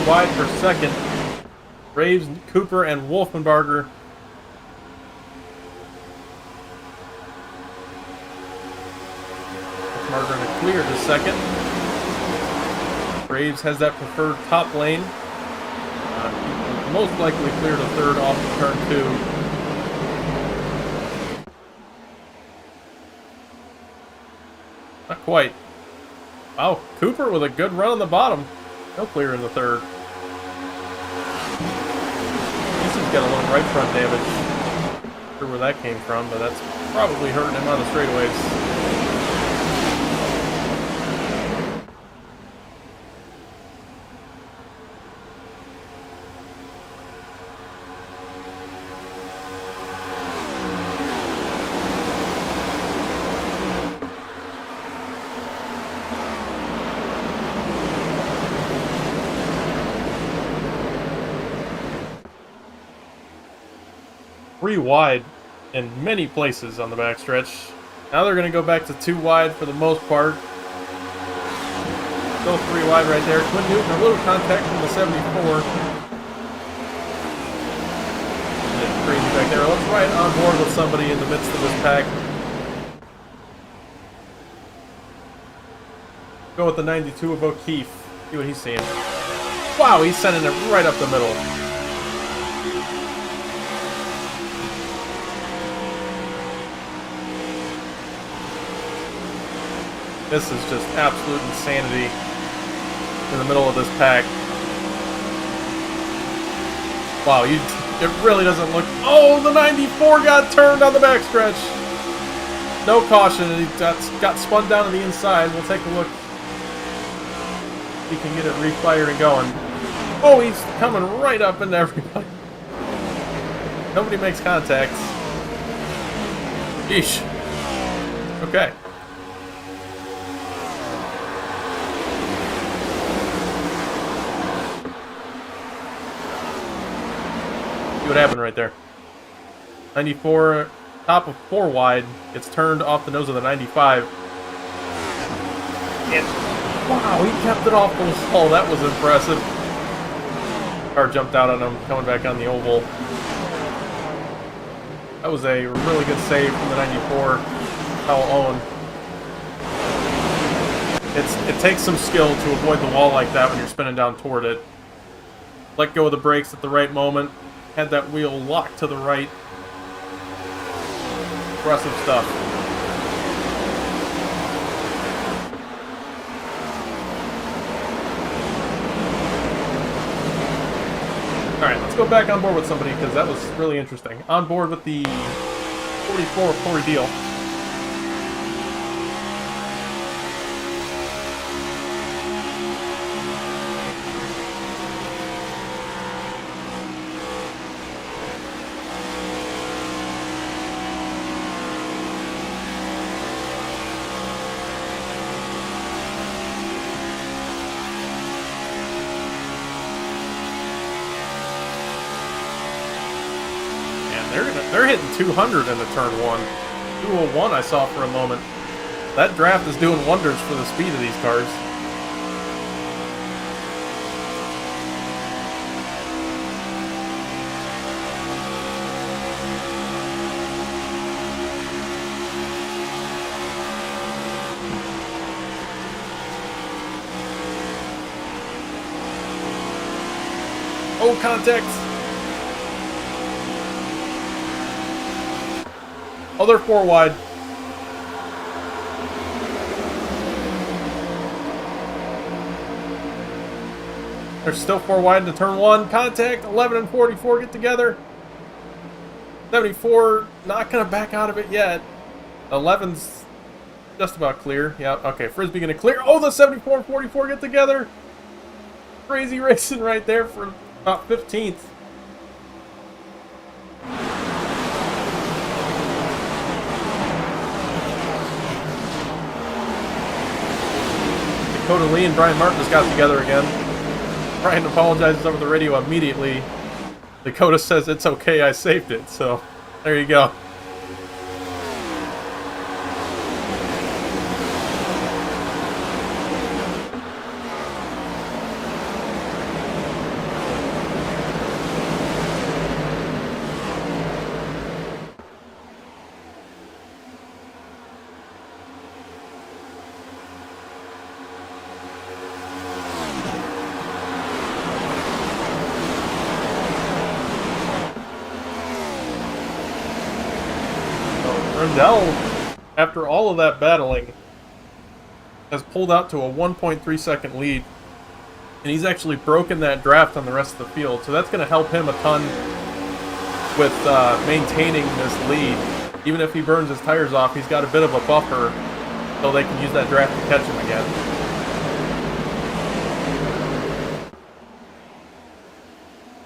Speaker 1: Wide per second. Graves, Cooper, and Wolfenbarger. Wolfenbarger in a clear to second. Graves has that preferred top lane. Most likely clear to third off of turn 2. Not quite. Wow, Cooper with a good run on the bottom. No clear in the third. He's got a little right front damage. Not sure where that came from, but that's probably hurting him on the straightaways. Three wide in many places on the backstretch. Now they're going to go back to 2 wide for the most part. Still 3 wide right there. Quinn Newton, a little contact from the 74. Crazy back there. Let's right on board with somebody in the midst of this pack. Go with the 92 of O'Keefe. See what he's seeing. Wow, he's sending it right up the middle. This is just absolute insanity in the middle of this pack. Wow, it really doesn't look... Oh, the 94 got turned on the backstretch. No caution, and he got spun down to the inside. We'll take a look. He can get it refired and going. Oh, he's coming right up into everybody. Nobody makes contact. Yeesh. Okay. See what happened right there. 94, top of 4 wide, gets turned off the nose of the 95. And wow, he kept it off the wall. That was impressive. Car jumped out on him, coming back on the oval. That was a really good save from the 94. Foul Owen. It takes some skill to avoid the wall like that when you're spinning down toward it. Let go of the brakes at the right moment. Had that wheel locked to the right. Impressive stuff. Alright, let's go back on board with somebody because that was really interesting. On board with the 44 Corey Deal. They're hitting 200 in the turn 1. 201 I saw for a moment. That draft is doing wonders for the speed of these cars. Oh, contact. Oh, they're 4 wide. They're still 4 wide into turn 1. Contact. 11 and 44 get together. 74 not going to back out of it yet. 11's just about clear. Yeah, okay. Frisbee going to clear. Oh, the 74 and 44 get together. Crazy racing right there for about 15th. Dakota Lee and Brian Martin just got together again. Brian apologizes over the radio immediately. Dakota says, it's okay, I saved it. So, there you go. Rendell, after all of that battling, has pulled out to a 1.3 second lead, and he's actually broken that draft on the rest of the field, so that's going to help him a ton with maintaining this lead. Even if he burns his tires off, he's got a bit of a buffer, so they can use that draft to catch him again.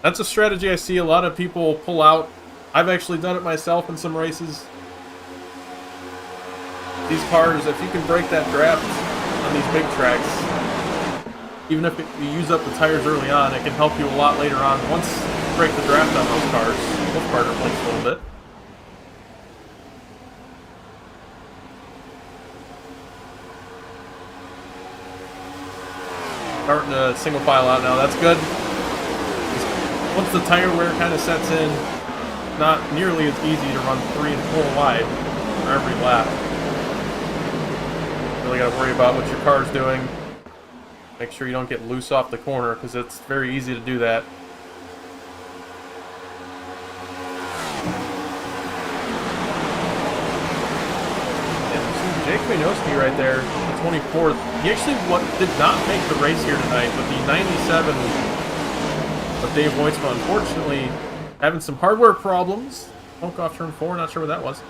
Speaker 1: That's a strategy I see a lot of people pull out. I've actually done it myself in some races. These cars, if you can break that draft on these big tracks, even if you use up the tires early on, it can help you a lot later on. Once you break the draft on those cars, both harder plates a little bit. Starting to single file out now, that's good. Once the tire wear kind of sets in, not nearly as easy to run 3 and 4 wide for every lap. Really got to worry about what your car's doing. Make sure you don't get loose off the corner, because it's very easy to do that. And Jake Wienowski right there, the 24th. He actually did not make the race here tonight, but the 97 of Dave Voitsma, unfortunately, having some hardware problems. Smoke off turn 4, not sure what that was.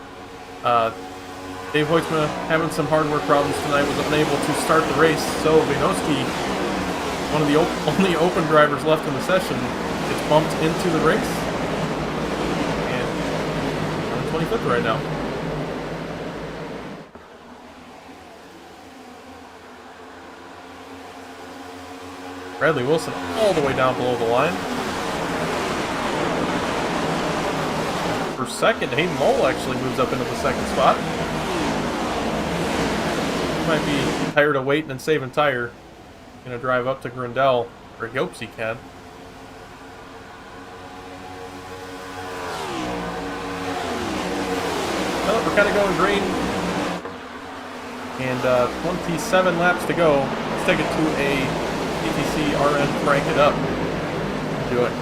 Speaker 1: Dave Voitsma having some hardware problems tonight, was unable to start the race, so Wienowski, one of the only open drivers left in the session, gets bumped into the race. And on 25th right now. Bradley Wilson all the way down below the line. For second, Hayden Mole actually moves up into the second spot. Might be tired of waiting and saving tire. Gonna drive up to Grindel, or he hopes he can. Well, we're kind of going green. And 27 laps to go. Let's take it to a CTC RN crank it up. Do it.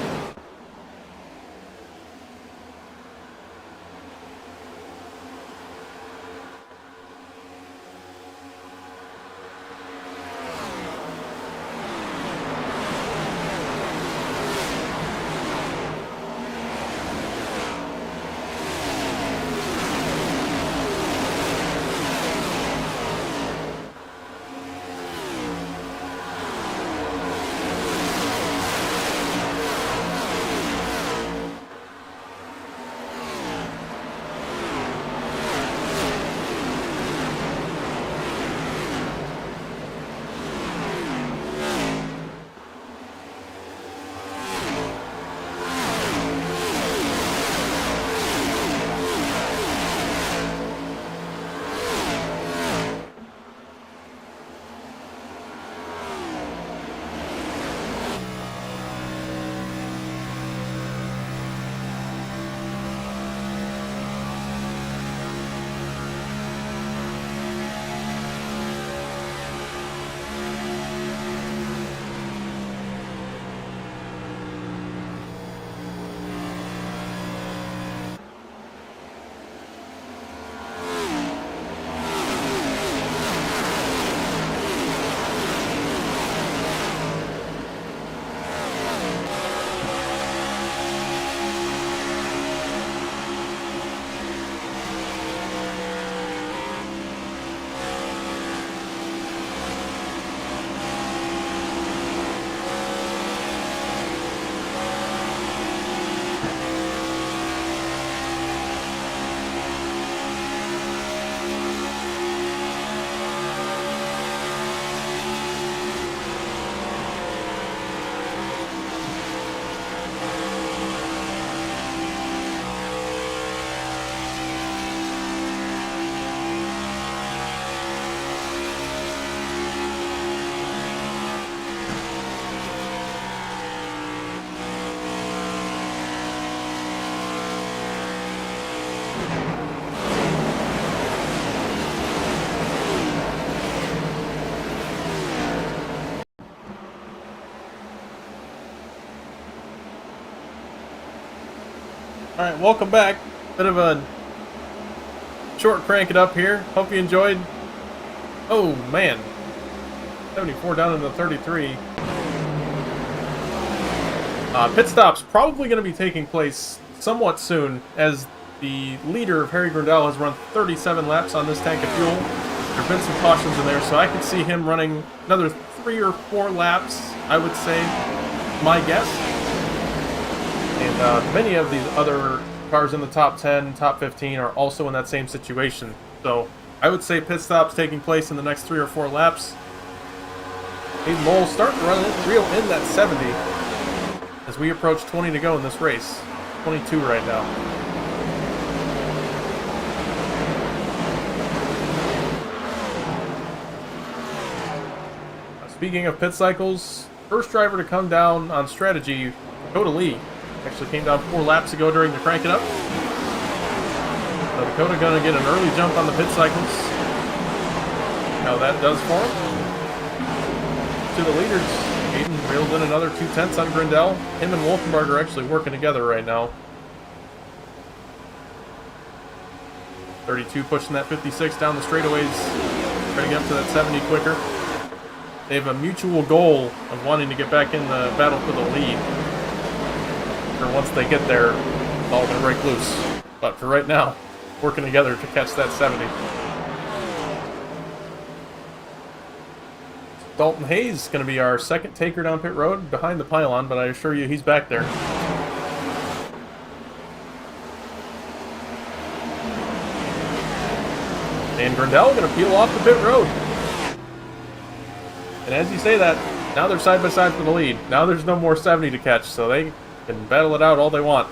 Speaker 1: Alright, welcome back. Bit of a short crank it up here. Hope you enjoyed. Oh, man. 74 down into 33. Pit stop's probably going to be taking place somewhat soon, as the leader of Harry Grindell has run 37 laps on this tank of fuel. There have been some cautions in there, so I could see him running another 3 or 4 laps, I would say, my guess. And many of these other cars in the top 10, top 15 are also in that same situation. So I would say pit stops taking place in the next 3 or 4 laps. Hayden Lowell starting to reel in that 70 as we approach 20 to go in this race. 22 right now. Speaking of pit cycles, first driver to come down on strategy, Dakota Lee. Actually came down 4 laps ago during the crank it up. So Dakota gonna get an early jump on the pit cycles. How that does for him. To the leaders. Hayden reeled in another 2/10 on Grindell. Him and Wolfenberg are actually working together right now. 32 pushing that 56 down the straightaways. Trying to get up to that 70 quicker. They have a mutual goal of wanting to get back in the battle for the lead. Or once they get there, it's all going to break loose. But for right now, working together to catch that 70. Dalton Hayes is going to be our second taker down pit road behind the pylon, but I assure you he's back there. And Grindell going to peel off the pit road. And as you say that, now they're side by side for the lead. Now there's no more 70 to catch, so they can battle it out all they want.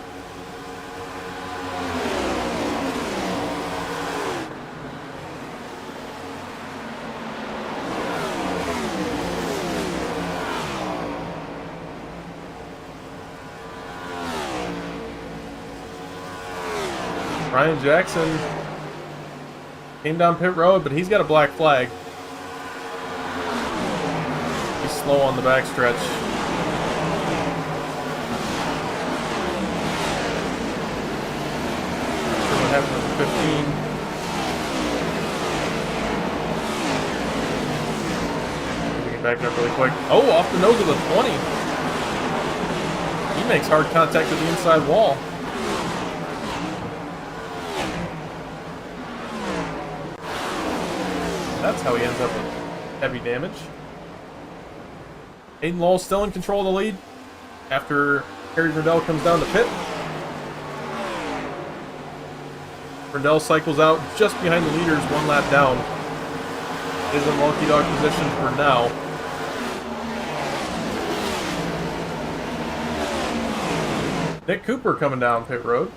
Speaker 1: Ryan Jackson came down pit road, but he's got a black flag. He's slow on the backstretch. Not sure what happened with the 15. Let me get back up really quick. Oh, off the nose of the 20. He makes hard contact with the inside wall. That's how he ends up with heavy damage. Hayden Lowell still in control of the lead after Harry Grindell comes down to pit. Grindell cycles out just behind the leaders, 1 lap down. Is in lucky dog position for now. Nick Cooper coming down pit road.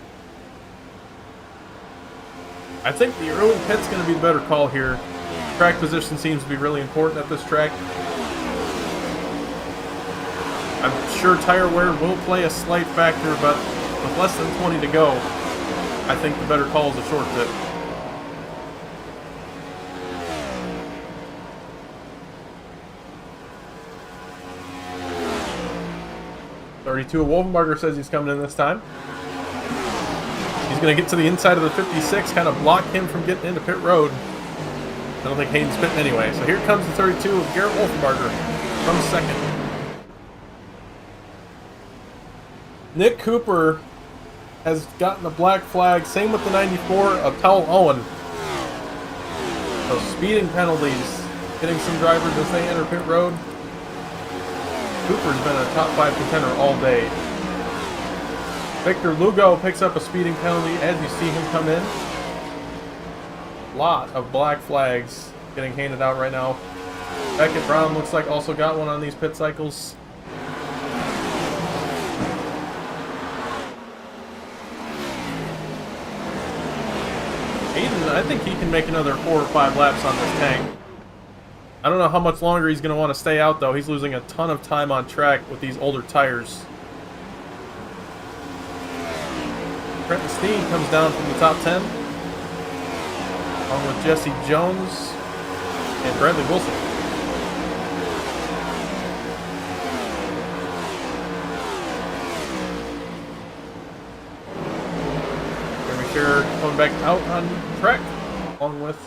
Speaker 1: I think the early pit's going to be the better call here. Track position seems to be really important at this track. I'm sure tire wear will play a slight factor, but with less than 20 to go, I think the better call is a short pit. .32 of Wolfenbarger says he's coming in this time. He's going to get to the inside of the 56, kind of block him from getting into pit road. I don't think Hayden's pitting anyway. So here comes the 32 of Garrett Wolfenbarger from second. Nick Cooper has gotten a black flag. Same with the 94 of Powell Owen. So speeding penalties, hitting some drivers as they enter pit road. Cooper's been a top 5 contender all day. Victor Lugo picks up a speeding penalty as you see him come in. Lot of black flags getting handed out right now. Beckett Brown looks like also got one on these pit cycles. Hayden, I think he can make another 4 or 5 laps on this tank. I don't know how much longer he's going to want to stay out, though. He's losing a ton of time on track with these older tires. Trenton Steen comes down from the top 10, along with Jesse Jones and Bradley Wilson. Fair coming back out on track, along with,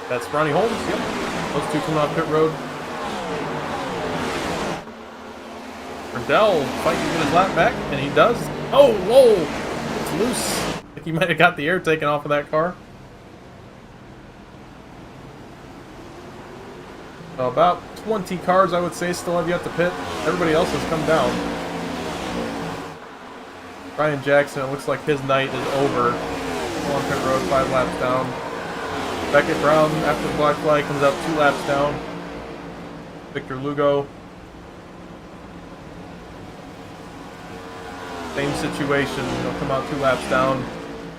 Speaker 1: that's Ronnie Holmes, yep. Those two coming off pit road. Rendell fighting to get his lap back, and he does. Oh, whoa! It's loose. I think he might have got the air taken off of that car. So about 20 cars, I would say, still have yet to pit. Everybody else has come down. Ryan Jackson, it looks like his night is over. On pit road, 5 laps down. Beckett Brown, after the black flag, comes up 2 laps down. Victor Lugo. Same situation. He'll come out 2 laps down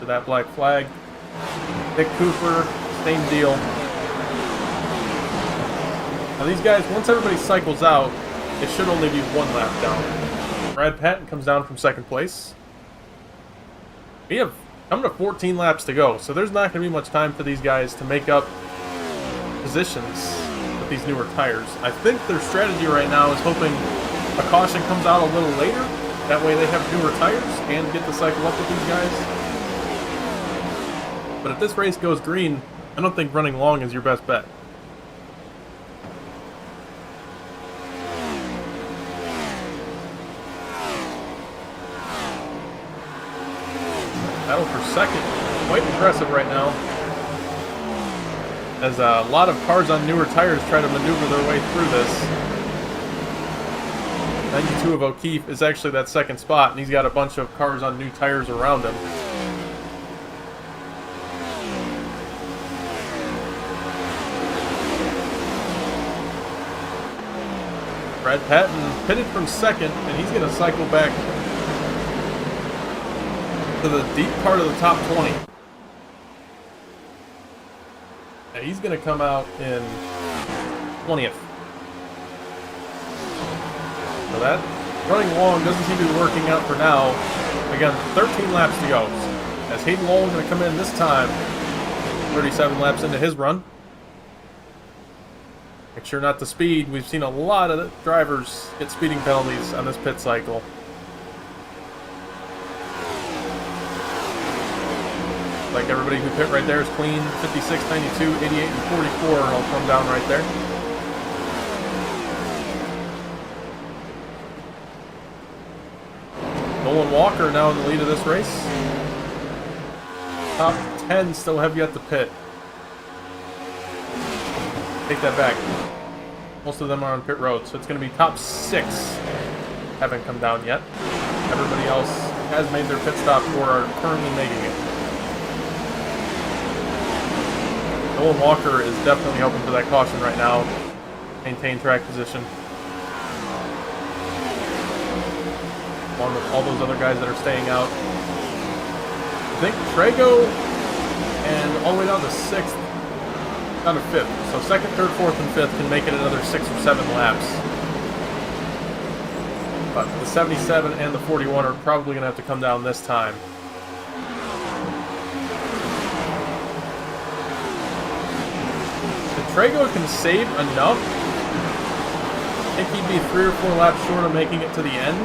Speaker 1: to that black flag. Nick Cooper, same deal. Now these guys, once everybody cycles out, it should only be 1 lap down. Brad Patton comes down from 2nd place. We have coming to 14 laps to go, so there's not going to be much time for these guys to make up positions with these newer tires. I think their strategy right now is hoping a caution comes out a little later. That way they have newer tires and get the cycle up with these guys. But if this race goes green, I don't think running long is your best bet. Battle for second, quite impressive right now. As a lot of cars on newer tires try to maneuver their way through this. 92 of O'Keefe is actually that 2nd spot, and he's got a bunch of cars on new tires around him. Brad Patton pitted from 2nd, and he's going to cycle back to the deep part of the top 20. Yeah, he's going to come out in 20th. So that running long doesn't seem to be working out for now. Again, 13 laps to go. As Hayden Lowell going to come in this time, 37 laps into his run. Make sure not to speed. We've seen a lot of drivers get speeding penalties on this pit cycle. Like everybody who pit right there is clean. 56, 92, 88, and 44 all come down right there. Nolan Walker now in the lead of this race. Top 10 still have yet to pit. Take that back. Most of them are on pit road, so it's going to be top 6 haven't come down yet. Everybody else has made their pit stop or are currently making it. Nolan Walker is definitely hoping for that caution right now. Maintain track position. Along with all those other guys that are staying out. I think Trago and all the way down to 6th, down to 5th. So 2nd, 3rd, 4th, and 5th can make it another 6 or 7 laps. But the 77 and the 41 are probably going to have to come down this time. If Trago can save enough, I think he'd be 3 or 4 laps short of making it to the end.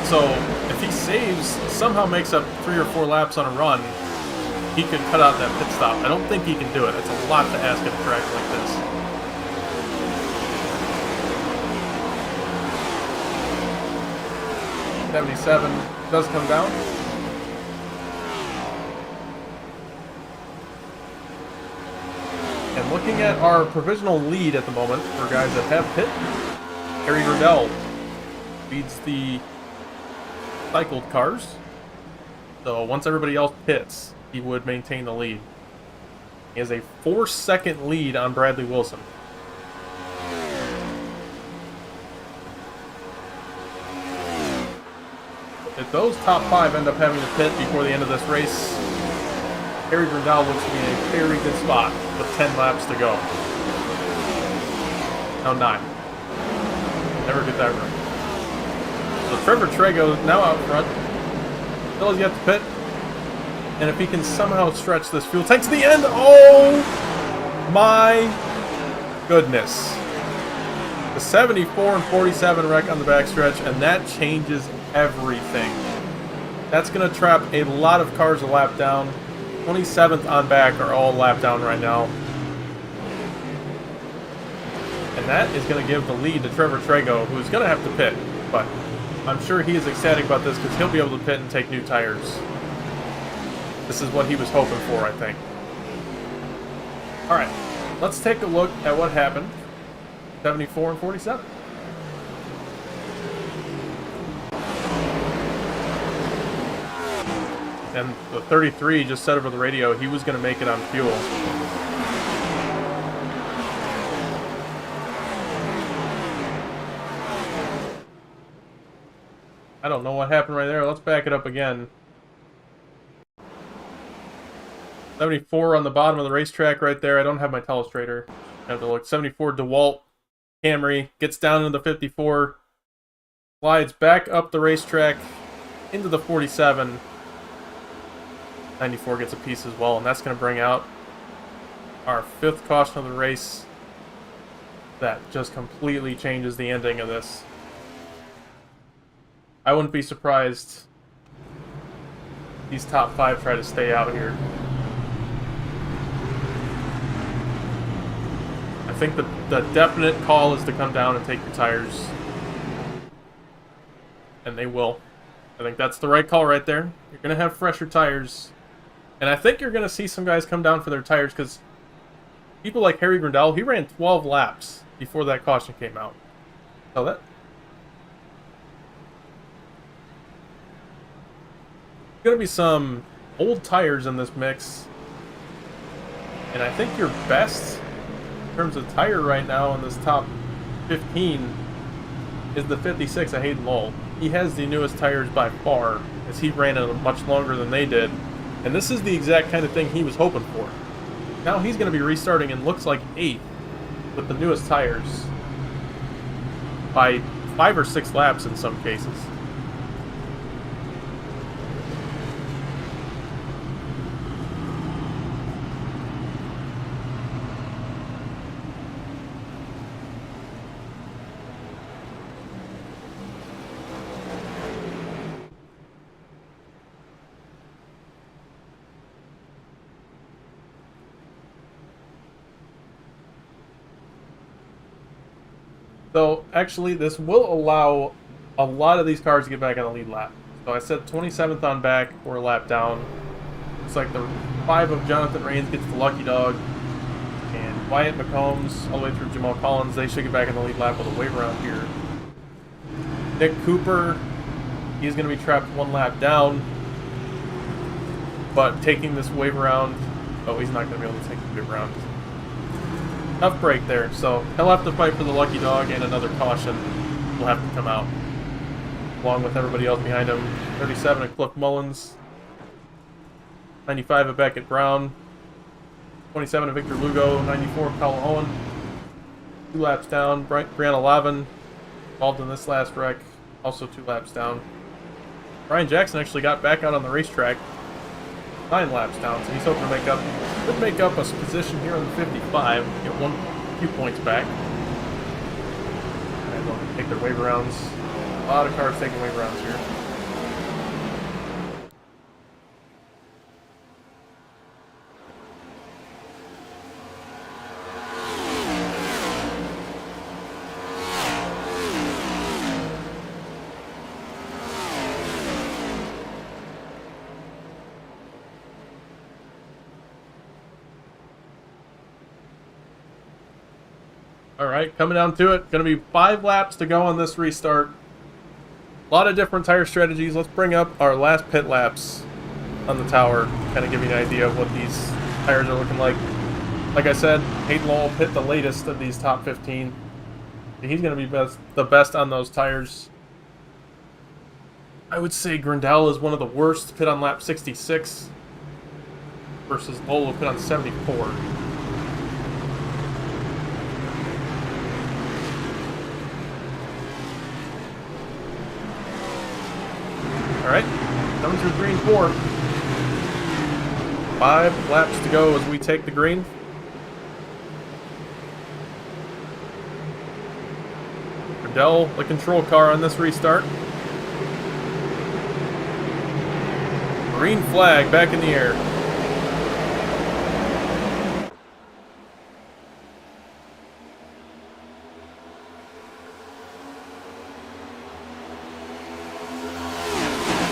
Speaker 1: So, if he saves, somehow makes up 3 or 4 laps on a run, he could cut out that pit stop. I don't think he can do it. It's a lot to ask at a track like this. '77 does come down. And looking at our provisional lead at the moment for guys that have pit, Harry Riddell leads the cycled cars. So once everybody else pits, he would maintain the lead. He has a 4-second lead on Bradley Wilson. If those top 5 end up having to pit before the end of this race, Harry Riddell looks to be in a very good spot with 10 laps to go. Now 9. Never get that right. So Trevor Trago now out front. Still has yet to pit. And if he can somehow stretch this fuel tank to the end, oh my goodness. The 74 and 47 wreck on the backstretch, and that changes everything. That's going to trap a lot of cars a lap down. 27th on back are all lap down right now. And that is going to give the lead to Trevor Trago, who's going to have to pit. But I'm sure he is ecstatic about this because he'll be able to pit and take new tires. This is what he was hoping for, I think. Alright, let's take a look at what happened. 74 and 47. And the 33 just said over the radio he was going to make it on fuel. I don't know what happened right there. Let's back it up again. 74 on the bottom of the racetrack right there. I don't have my telestrator. I have to look. 74 DeWalt Camry gets down into the 54. Slides back up the racetrack into the 47. 94 gets a piece as well, and that's going to bring out our 5th caution of the race. That just completely changes the ending of this. I wouldn't be surprised these top 5 try to stay out here. I think the definite call is to come down and take your tires. And they will. I think that's the right call right there. You're going to have fresher tires. And I think you're going to see some guys come down for their tires because people like Harry Grindell, he ran 12 laps before that caution came out. So that... going to be some old tires in this mix. And I think your best in terms of tire right now in this top 15 is the 56 of Hayden Lowell. He has the newest tires by far, as he ran it much longer than they did. And this is the exact kind of thing he was hoping for. Now he's going to be restarting and looks like 8th with the newest tires by 5 or 6 laps in some cases. So, actually, this will allow a lot of these cars to get back on the lead lap. So I said 27th on back, or a lap down. Looks like the 5 of Jonathan Rains gets the lucky dog. And Wyatt McCombs, all the way through Jamal Collins, they should get back on the lead lap with a wave around here. Nick Cooper, he's going to be trapped 1 lap down. But taking this wave around... Oh, he's not going to be able to take the wave around. Tough break there, so he'll have to fight for the lucky dog, and another caution will have to come out, along with everybody else behind him. 37 of Cliff Mullins, 95 of Beckett Brown, 27 of Victor Lugo, 94 of Kyle Owen. 2 laps down. Brianna Lavin involved in this last wreck, also 2 laps down. Brian Jackson actually got back out on the racetrack, 9 laps down, so he's hoping to make up a position here on the 55, get a few points back. And they'll take their wave rounds. A lot of cars taking wave rounds here. Alright, coming down to it. Going to be 5 laps to go on this restart. A lot of different tire strategies. Let's bring up our last pit laps on the tower. Kind of give you an idea of what these tires are looking like. Like I said, Hayden Lowell pit the latest of these top 15. He's going to be the best on those tires. I would say Grindell is one of the worst to pit on lap 66 versus Lowell pit on 74. Alright, coming through green 4. 5 laps to go as we take the green. Brindell, the control car on this restart. Green flag back in the air.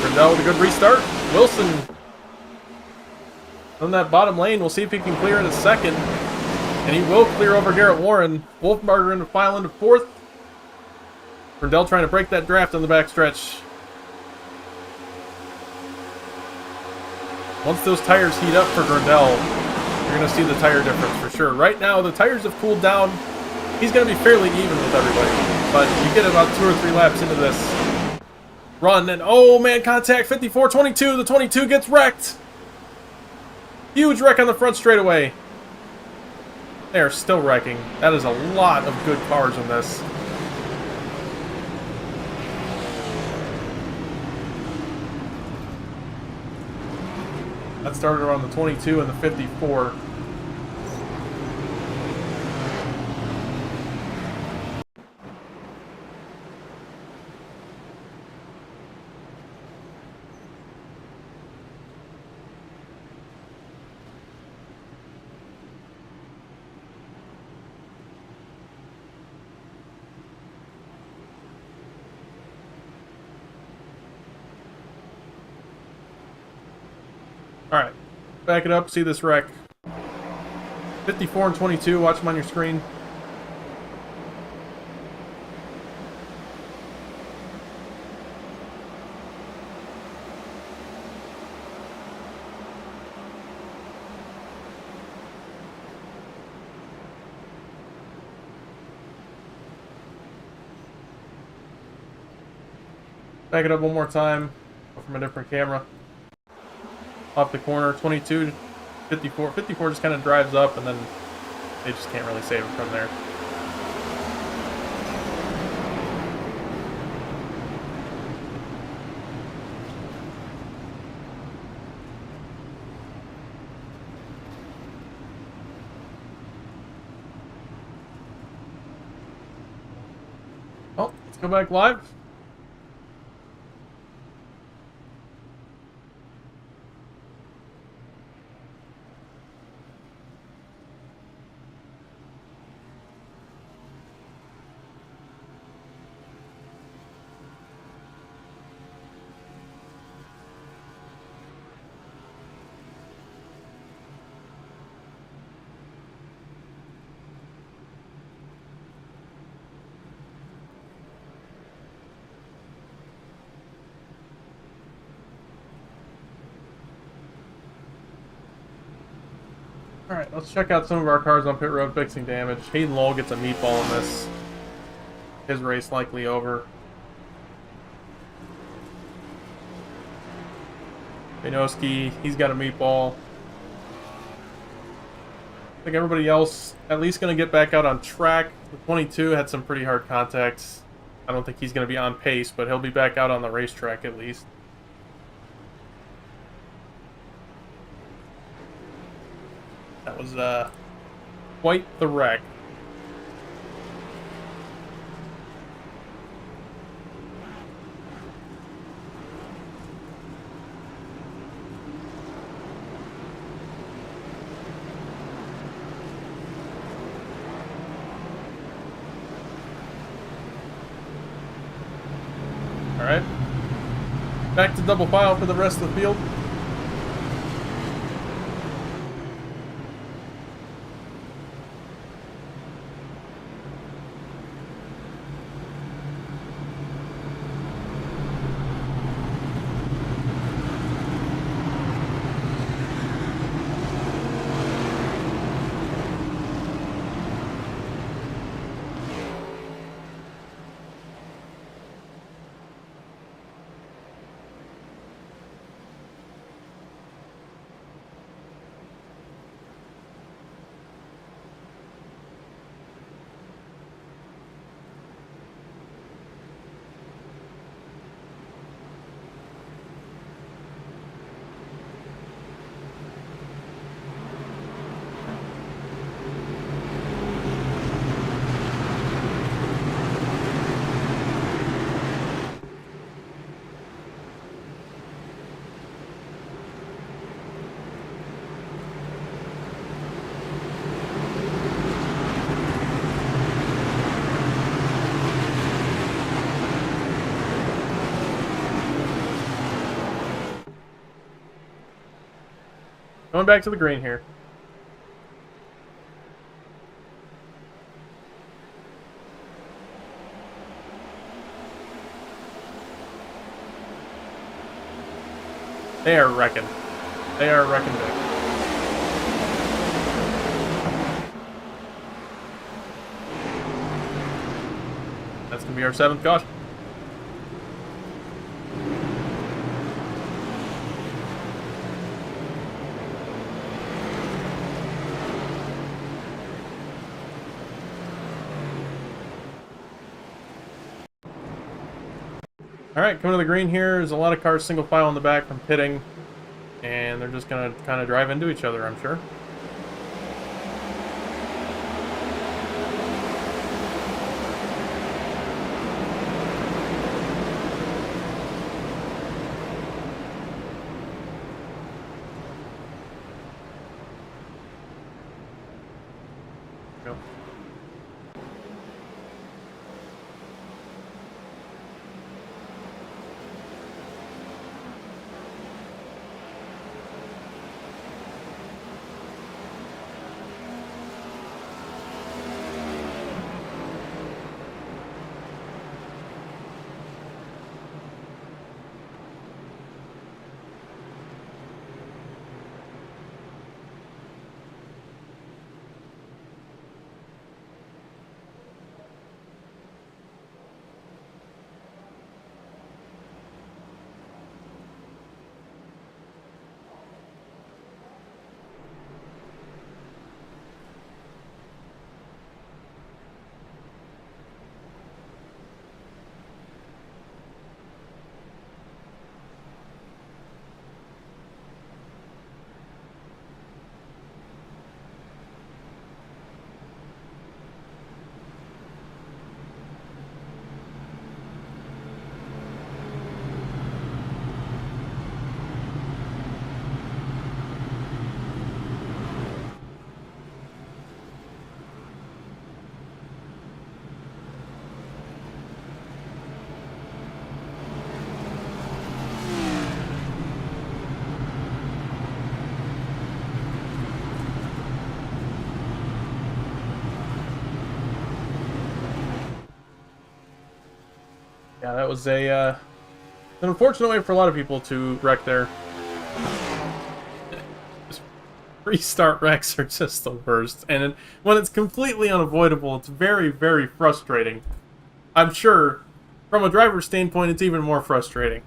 Speaker 1: Brindell with a good restart. Wilson on that bottom lane. We'll see if he can clear in a second. And he will clear over Garrett Warren. Wolfbarger in the file into fourth. Brindell trying to break that draft on the backstretch. Once those tires heat up for Brindell, you're going to see the tire difference for sure. Right now, the tires have cooled down. He's going to be fairly even with everybody. But you get about 2 or 3 laps into this run, and oh man, contact 54-22. The 22 gets wrecked. Huge wreck on the front straightaway. They are still wrecking. That is a lot of good cars in this. That started around the 22 and the 54. Alright, back it up, see this wreck. 54 and 22, watch them on your screen. Back it up one more time from a different camera. Off the corner, 22, 54. 54 just kind of drives up, and then they just can't really save it from there. Oh, let's go back live. Alright, let's check out some of our cars on pit road fixing damage. Hayden Lowell gets a meatball in this. His race likely over. Benoski, he's got a meatball. I think everybody else at least going to get back out on track. The 22 had some pretty hard contacts. I don't think he's going to be on pace, but he'll be back out on the racetrack at least. That was quite the wreck. All right, back to double file for the rest of the field. Going back to the green here. They are wrecking. They are wrecking big. That's going to be our 7th caution. Alright, coming to the green here. There's a lot of cars single file in the back from pitting. And they're just going to kind of drive into each other, I'm sure. Go. Yeah, that was an unfortunate way for a lot of people to wreck there. Restart wrecks are just the worst, and when it's completely unavoidable, it's very, very frustrating. I'm sure, from a driver's standpoint, it's even more frustrating.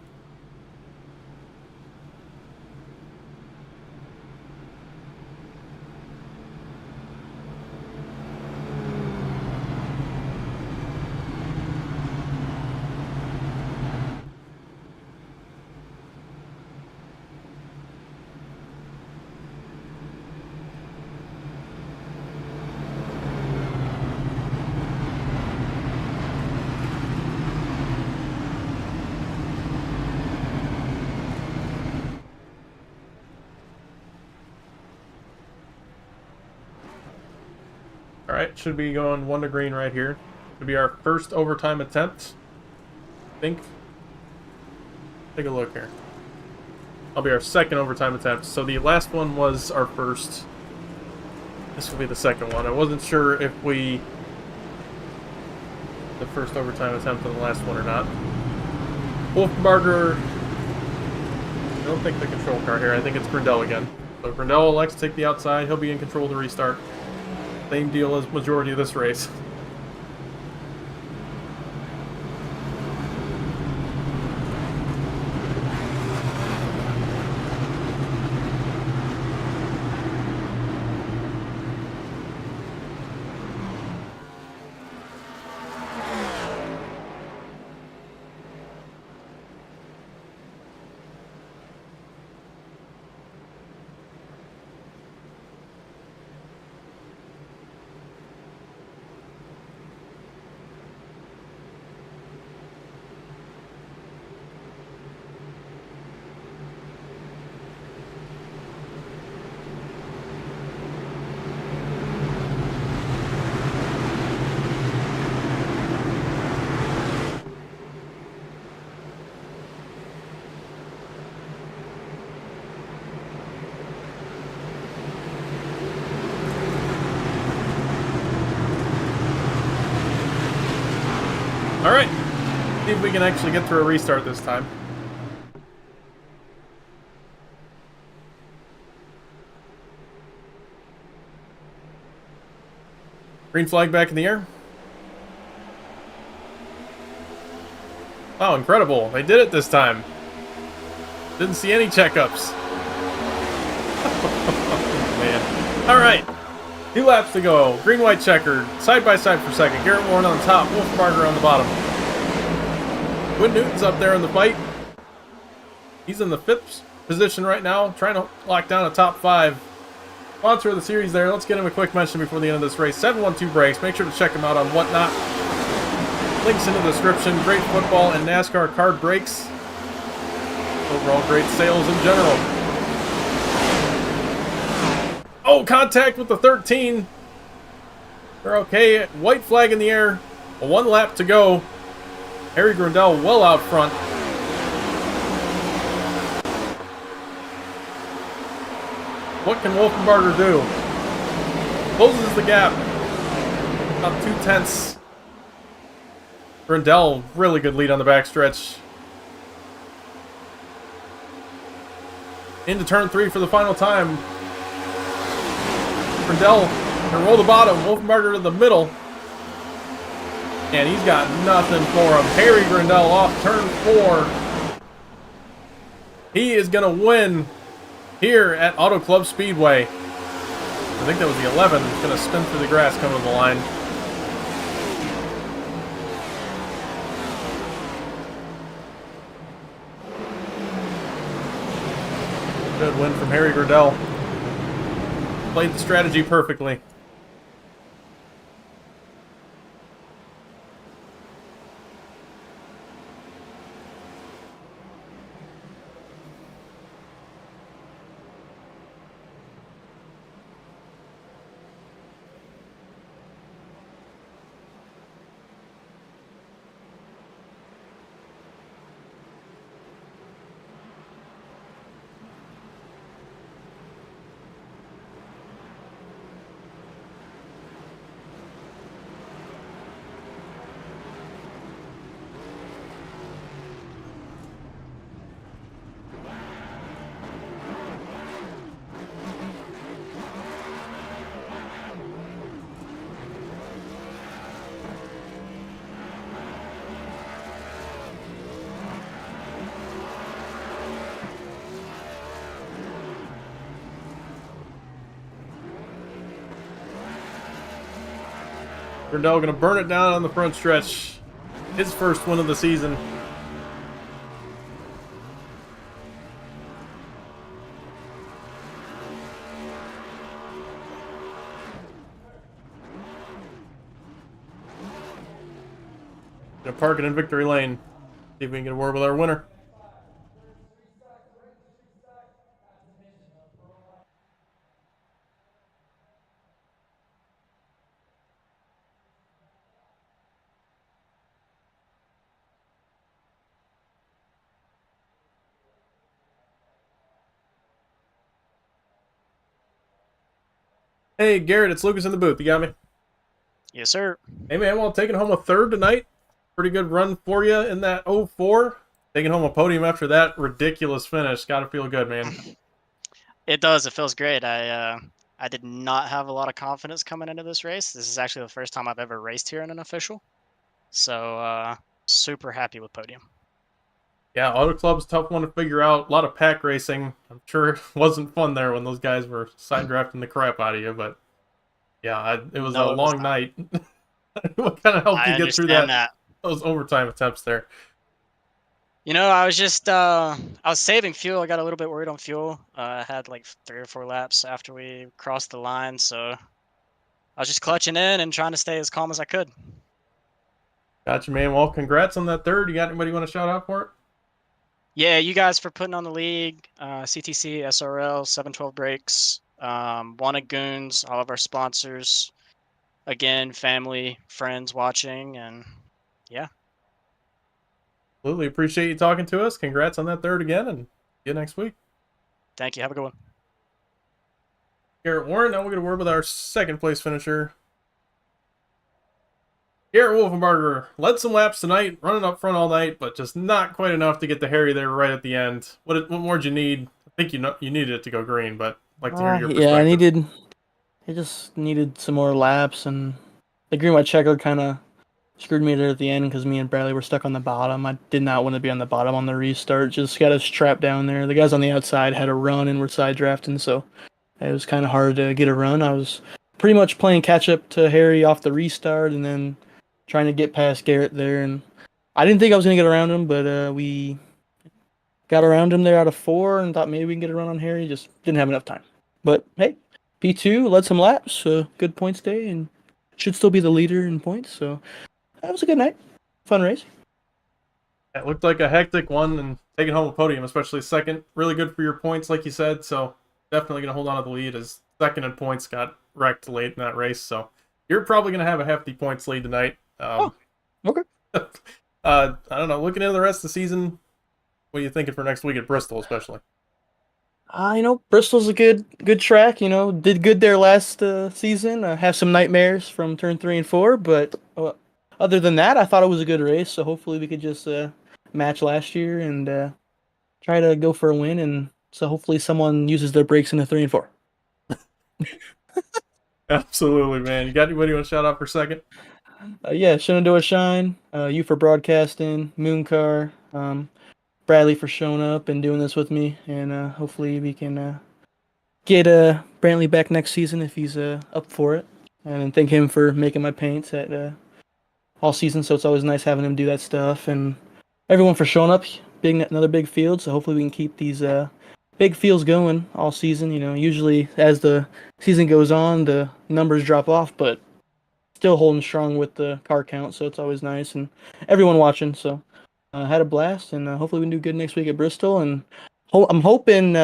Speaker 1: Alright, should be going 1 to green right here. Should be our first overtime attempt. I think. Take a look here. That'll be our second overtime attempt. So the last one was our first. This will be the second one. I wasn't sure if we... the first overtime attempt on the last one or not. Wolfbarger... I don't think the control car here. I think it's Grindel again. So Grindel elects to take the outside. He'll be in control to restart. Same deal as majority of this race. See if we can actually get through a restart this time. Green flag back in the air. Oh, incredible. They did it this time. Didn't see any checkups. Oh, man. All right. 2 laps to go. Green, white, checkered. Side by side for second. Garrett Warren on the top. Wolfbarger on the bottom. Quinn Newton's up there in the fight. He's in the 5th position right now, trying to lock down a top 5. Sponsor of the series there. Let's get him a quick mention before the end of this race. 712Breaks. Make sure to check him out on Whatnot. Links in the description. Great football and NASCAR card breaks. Overall great sales in general. Oh, contact with the 13. They're okay. White flag in the air. 1 lap to go. Harry Grindell well out front. What can Wolfenbarger do? Closes the gap. About 2/10. Grindell, really good lead on the backstretch. Into turn 3 for the final time. Grindell can roll the bottom. Wolfenbarger to the middle. And he's got nothing for him. Harry Grindell off turn 4. He is going to win here at Auto Club Speedway. I think that was the 11. He's going to spin through the grass coming to the line. Good win from Harry Grindell. Played the strategy perfectly. Grindell gonna burn it down on the front stretch. His first win of the season. Gonna park it in victory lane. See if we can get a word with our winner. Hey, Garrett, it's Lucas in the booth. You got me?
Speaker 3: Yes, sir.
Speaker 1: Hey, man, well, taking home a 3rd tonight. Pretty good run for you in that 04. Taking home a podium after that ridiculous finish. Gotta feel good, man.
Speaker 3: It does. It feels great. I did not have a lot of confidence coming into this race. This is actually the first time I've ever raced here in an official. So, super happy with podium.
Speaker 1: Yeah, Auto Club's a tough one to figure out. A lot of pack racing. I'm sure it wasn't fun there when those guys were side drafting the crap out of you, but yeah, it was a long night. What kind of helped you get through that? Those overtime attempts there?
Speaker 3: You know, I was just I was saving fuel. I got a little bit worried on fuel. I had like 3 or 4 laps after we crossed the line, so I was just clutching in and trying to stay as calm as I could.
Speaker 1: Gotcha, man. Well, congrats on that 3rd. You got anybody you want to shout out for it?
Speaker 3: Yeah, you guys for putting on the league, CTC, SRL, 712Breaks, Wanted Goons, all of our sponsors. Again, family, friends watching, and yeah.
Speaker 1: Absolutely appreciate you talking to us. Congrats on that 3rd again, and see you next week.
Speaker 3: Thank you. Have a good one.
Speaker 1: Garrett Warren. Now we're going to work with our 2nd place finisher, Garrett Wolfenbarger led some laps tonight, running up front all night, but just not quite enough to get the Harry there right at the end. What more did you need? I think you needed it to go green, but I'd like to hear your
Speaker 4: Yeah,
Speaker 1: perspective.
Speaker 4: I just needed some more laps, and the green white checker kind of screwed me there at the end because me and Bradley were stuck on the bottom. I did not want to be on the bottom on the restart. Just got us trapped down there. The guys on the outside had a run and were side drafting, so it was kind of hard to get a run. I was pretty much playing catch up to Harry off the restart, and then trying to get past Garrett there. And I didn't think I was gonna get around him, but we got around him there out of 4, and thought maybe we can get a run on Harry. Just didn't have enough time. But hey, P2 led some laps, good points day, and should still be the leader in points. So that was a good night, fun race.
Speaker 1: It looked like a hectic one, and taking home a podium, especially second, really good for your points, like you said. So definitely gonna hold on to the lead, as second in points got wrecked late in that race. So you're probably gonna have a hefty points lead tonight.
Speaker 4: Okay.
Speaker 1: I don't know. Looking into the rest of the season, what are you thinking for next week at Bristol, especially?
Speaker 4: Bristol's a good track. Did good there last season. Have some nightmares from turn 3 and 4, but other than that, I thought it was a good race. So hopefully we could just match last year and try to go for a win. And so hopefully someone uses their brakes in the 3 and 4.
Speaker 1: Absolutely, man. You got anybody you want to shout out for second?
Speaker 4: Yeah, Shenandoah Shine, you for broadcasting, Mooncar, Bradley for showing up and doing this with me, and hopefully we can get Brantley back next season if he's up for it. And thank him for making my paints at all season, so it's always nice having him do that stuff. And everyone for showing up, another big field, so hopefully we can keep these big fields going all season. Usually as the season goes on, the numbers drop off, but still holding strong with the car count, so it's always nice. And everyone watching, so had a blast, and hopefully we can do good next week at Bristol. And I'm hoping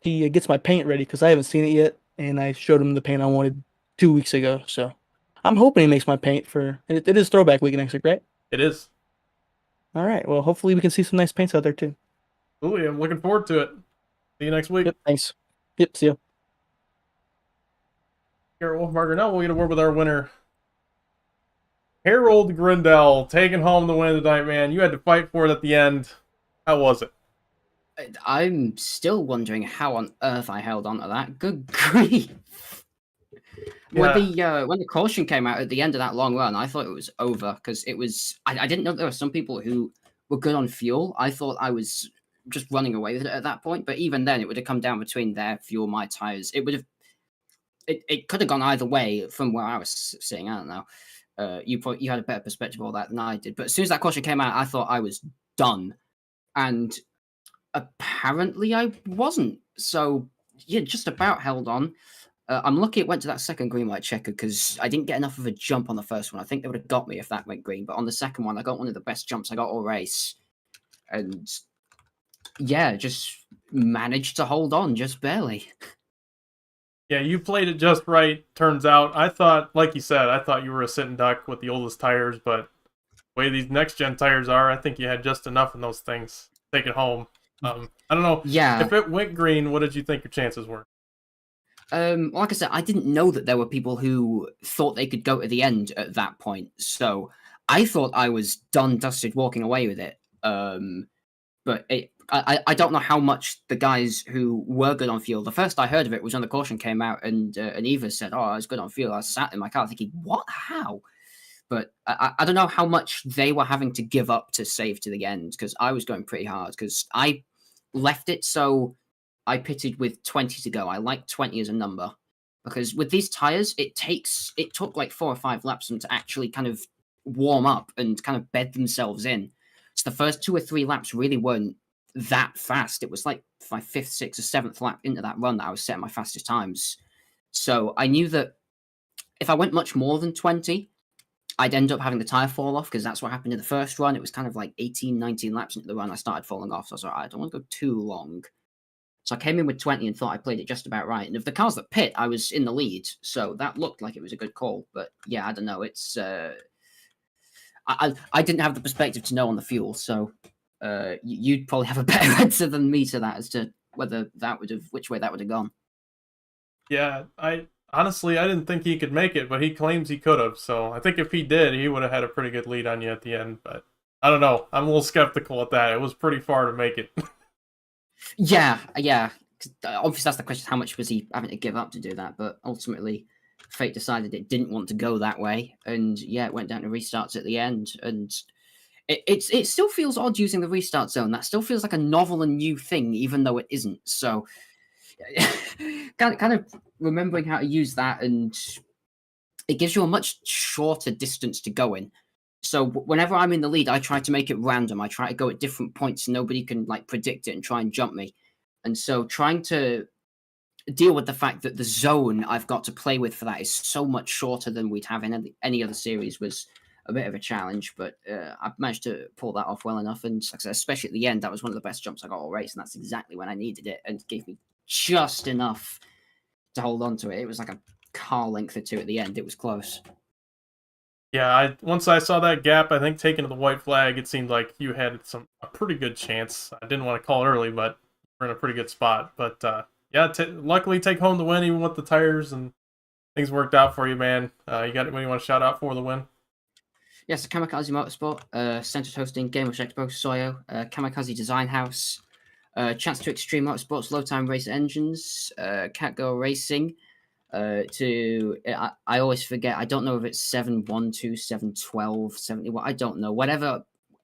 Speaker 4: he gets my paint ready because I haven't seen it yet, and I showed him the paint I wanted 2 weeks ago. So I'm hoping he makes my paint for it. It is throwback week next week, right?
Speaker 1: It is.
Speaker 4: All right. Well, hopefully we can see some nice paints out there too.
Speaker 1: Absolutely. I'm looking forward to it. See you next week.
Speaker 4: Yep. Thanks. Yep. See ya.
Speaker 1: Garrett Wolfenbarger. Now we'll get a word with our winner, Harold Grindell, taking home the win tonight, man. You had to fight for it at the end. How was it?
Speaker 5: I'm still wondering how on earth I held on to that. Good grief.
Speaker 1: Yeah.
Speaker 5: When the caution came out at the end of that long run, I thought it was over because it was. I didn't know there were some people who were good on fuel. I thought I was just running away with it at that point. But even then, it would have come down between their fuel, my tires. It would have. It could have gone either way from where I was sitting. I don't know. You had a better perspective of all that than I did. But as soon as that caution came out, I thought I was done, and apparently I wasn't. So yeah, just about held on. I'm lucky it went to that second green light checker because I didn't get enough of a jump on the first one. I think they would have got me if that went green. But on the second one, I got one of the best jumps I got all race. And yeah, just managed to hold on just barely.
Speaker 1: Yeah, you played it just right, turns out. I thought, like you said, I thought you were a sitting duck with the oldest tires, but the way these next-gen tires are, I think you had just enough in those things. Take it home. I don't know.
Speaker 5: Yeah.
Speaker 1: If it went green, what did you think your chances were?
Speaker 5: Like I said, I didn't know that there were people who thought they could go to the end at that point. So I thought I was done, dusted, walking away with it. But I don't know how much the guys who were good on fuel. The first I heard of it was when the caution came out, and Eva said, "Oh, I was good on fuel." I sat in my car thinking, "What? How?" But I don't know how much they were having to give up to save to the end because I was going pretty hard because I left it so I pitted with 20 to go. I like 20 as a number because with these tires, it took like 4 or 5 laps for them to actually kind of warm up and kind of bed themselves in. So the first 2 or 3 laps really weren't that fast. It was like my 5th, 6th, or 7th lap into that run that I was setting my fastest times. So I knew that if I went much more than 20, I'd end up having the tire fall off because that's what happened in the first run. It was kind of like 18, 19 laps into the run. I started falling off. So I was like, I don't want to go too long. So I came in with 20 and thought I played it just about right. And of the cars that pit, I was in the lead. So that looked like it was a good call. But yeah, I don't know. It's I didn't have the perspective to know on the fuel. So you'd probably have a better answer than me to that as to whether that would have, which way that would have gone.
Speaker 1: Yeah, I honestly, I didn't think he could make it, but he claims he could have. So I think if he did, he would have had a pretty good lead on you at the end. But I don't know. I'm a little skeptical at that. It was pretty far to make it.
Speaker 5: Yeah, yeah. 'Cause, obviously, that's the question: how much was he having to give up to do that? But ultimately, fate decided it didn't want to go that way, and yeah, it went down to restarts at the end. And it still feels odd using the restart zone. That still feels like a novel and new thing, even though it isn't. So, kind of remembering how to use that, and it gives you a much shorter distance to go in. So whenever I'm in the lead, I try to make it random. I try to go at different points, so nobody can like predict it and try and jump me. And so trying to deal with the fact that the zone I've got to play with for that is so much shorter than we'd have in any other series was a bit of a challenge. But I've managed to pull that off well enough, and especially at the end, that was one of the best jumps I got all race, and that's exactly when I needed it, and gave me just enough to hold on to it. It was like a car length or two at the end. It was close.
Speaker 1: Yeah, once I saw that gap, I think taking to the white flag, it seemed like you had a pretty good chance. I didn't want to call it early, but we're in a pretty good spot. But yeah, luckily take home the win, even with the tires, and things worked out for you, man. You got anybody you want to shout out for the win?
Speaker 5: Yes, Kamikaze Motorsport, Centered Hosting, Game Watch Expo, Soyo, Kamikaze Design House, Chance to Extreme Motorsports, Low Time Race Engines, Catgirl Racing. I always forget. I don't know if it's 712, 712, 71. I don't know. Whatever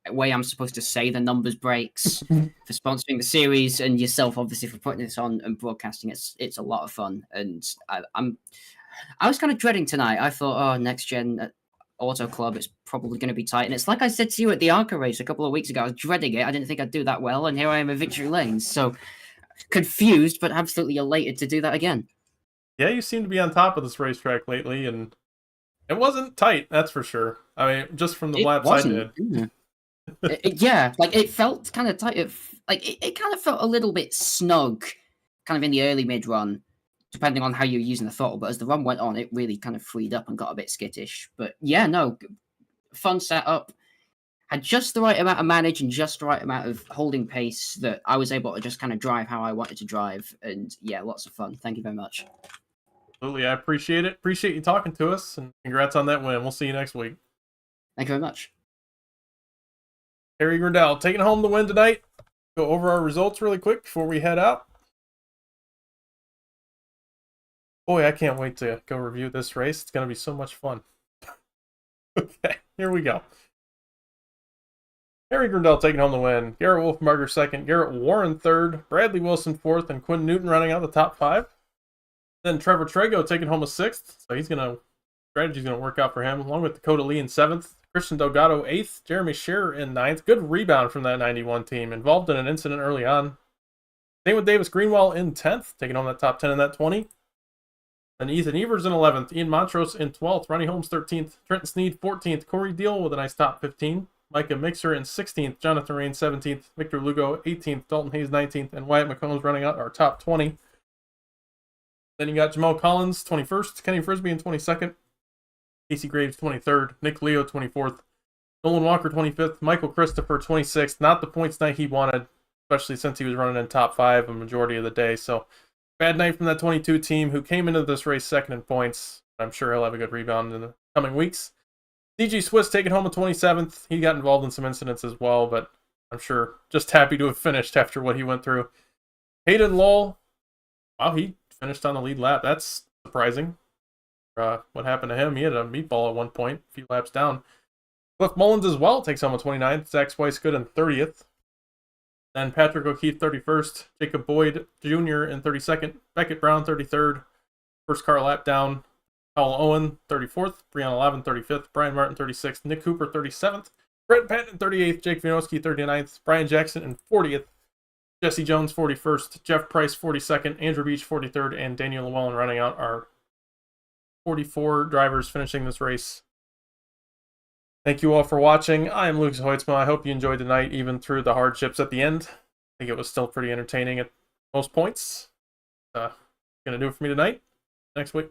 Speaker 5: way I'm supposed to say the numbers breaks for sponsoring the series, and yourself obviously for putting this on and broadcasting. It's a lot of fun, and I was kind of dreading tonight. I thought, oh, next gen Auto Club, it's probably going to be tight. And it's like I said to you at the ARCA race a couple of weeks ago. I was dreading it. I didn't think I'd do that well, and here I am in victory lane. So confused, but absolutely elated to do that again.
Speaker 1: Yeah, you seem to be on top of this racetrack lately, and it wasn't tight, that's for sure. I mean, just from the laps I did.
Speaker 5: Yeah, like it felt kind of tight. It kind of felt a little bit snug, kind of in the early mid run, depending on how you're using the throttle. But as the run went on, it really kind of freed up and got a bit skittish. But yeah, no, fun setup. Had just the right amount of manage and just the right amount of holding pace that I was able to just kind of drive how I wanted to drive. And yeah, lots of fun. Thank you very much.
Speaker 1: Absolutely, I appreciate it. Appreciate you talking to us, and congrats on that win. We'll see you next week.
Speaker 5: Thank you very much.
Speaker 1: Harry Grindell taking home the win tonight. Go over our results really quick before we head out. Boy, I can't wait to go review this race. It's going to be so much fun. Okay, here we go. Harry Grindell taking home the win. Garrett Wolfenbarger second. Garrett Warren third. Bradley Wilson fourth. And Quinn Newton running out the top five. Then Trevor Trago taking home a sixth. So strategy's going to work out for him. Along with Dakota Lee in seventh. Christian Delgado eighth. Jeremy Scherer in ninth. Good rebound from that 91 team. Involved in an incident early on. Same with Davis Greenwell in 10th. Taking home that top 10 in that 20. Then Ethan Evers in 11th. Ian Montrose in 12th. Ronnie Holmes 13th. Trenton Sneed 14th. Corey Deal with a nice top 15. Micah Mixer in 16th. Jonathan Rain 17th. Victor Lugo 18th. Dalton Hayes 19th. And Wyatt McCombs running out our top 20. Then you got Jamal Collins 21st. Kenny Frisbee in 22nd. Casey Graves 23rd. Nick Leo 24th. Nolan Walker 25th. Michael Christopher 26th. Not the points night he wanted, especially since he was running in top 5 a majority of the day. So bad night from that 22 team who came into this race second in points. I'm sure he'll have a good rebound in the coming weeks. DG Swiss taking home a 27th. He got involved in some incidents as well, but I'm sure just happy to have finished after what he went through. Hayden Lowell, wow, he finished on the lead lap. That's surprising. What happened to him? He had a meatball at one point, a few laps down. Cliff Mullins as well takes home a 29th. Zach Swicegood in 30th. Then Patrick O'Keefe 31st. Jacob Boyd Jr. in 32nd. Beckett Brown 33rd. First car lap down. Powell Owen 34th. Breon Lavin 35th. Brian Martin 36th. Nick Cooper 37th. Brett Patton 38th. Jake Vianoski 39th. Brian Jackson in 40th. Jesse Jones 41st. Jeff Price 42nd. Andrew Beach 43rd. And Daniel Llewellyn running out our 44 drivers finishing this race. Thank you all for watching. I am Lucas Hoitzma. I hope you enjoyed the night, even through the hardships at the end. I think it was still pretty entertaining at most points. Gonna do it for me tonight. Next week.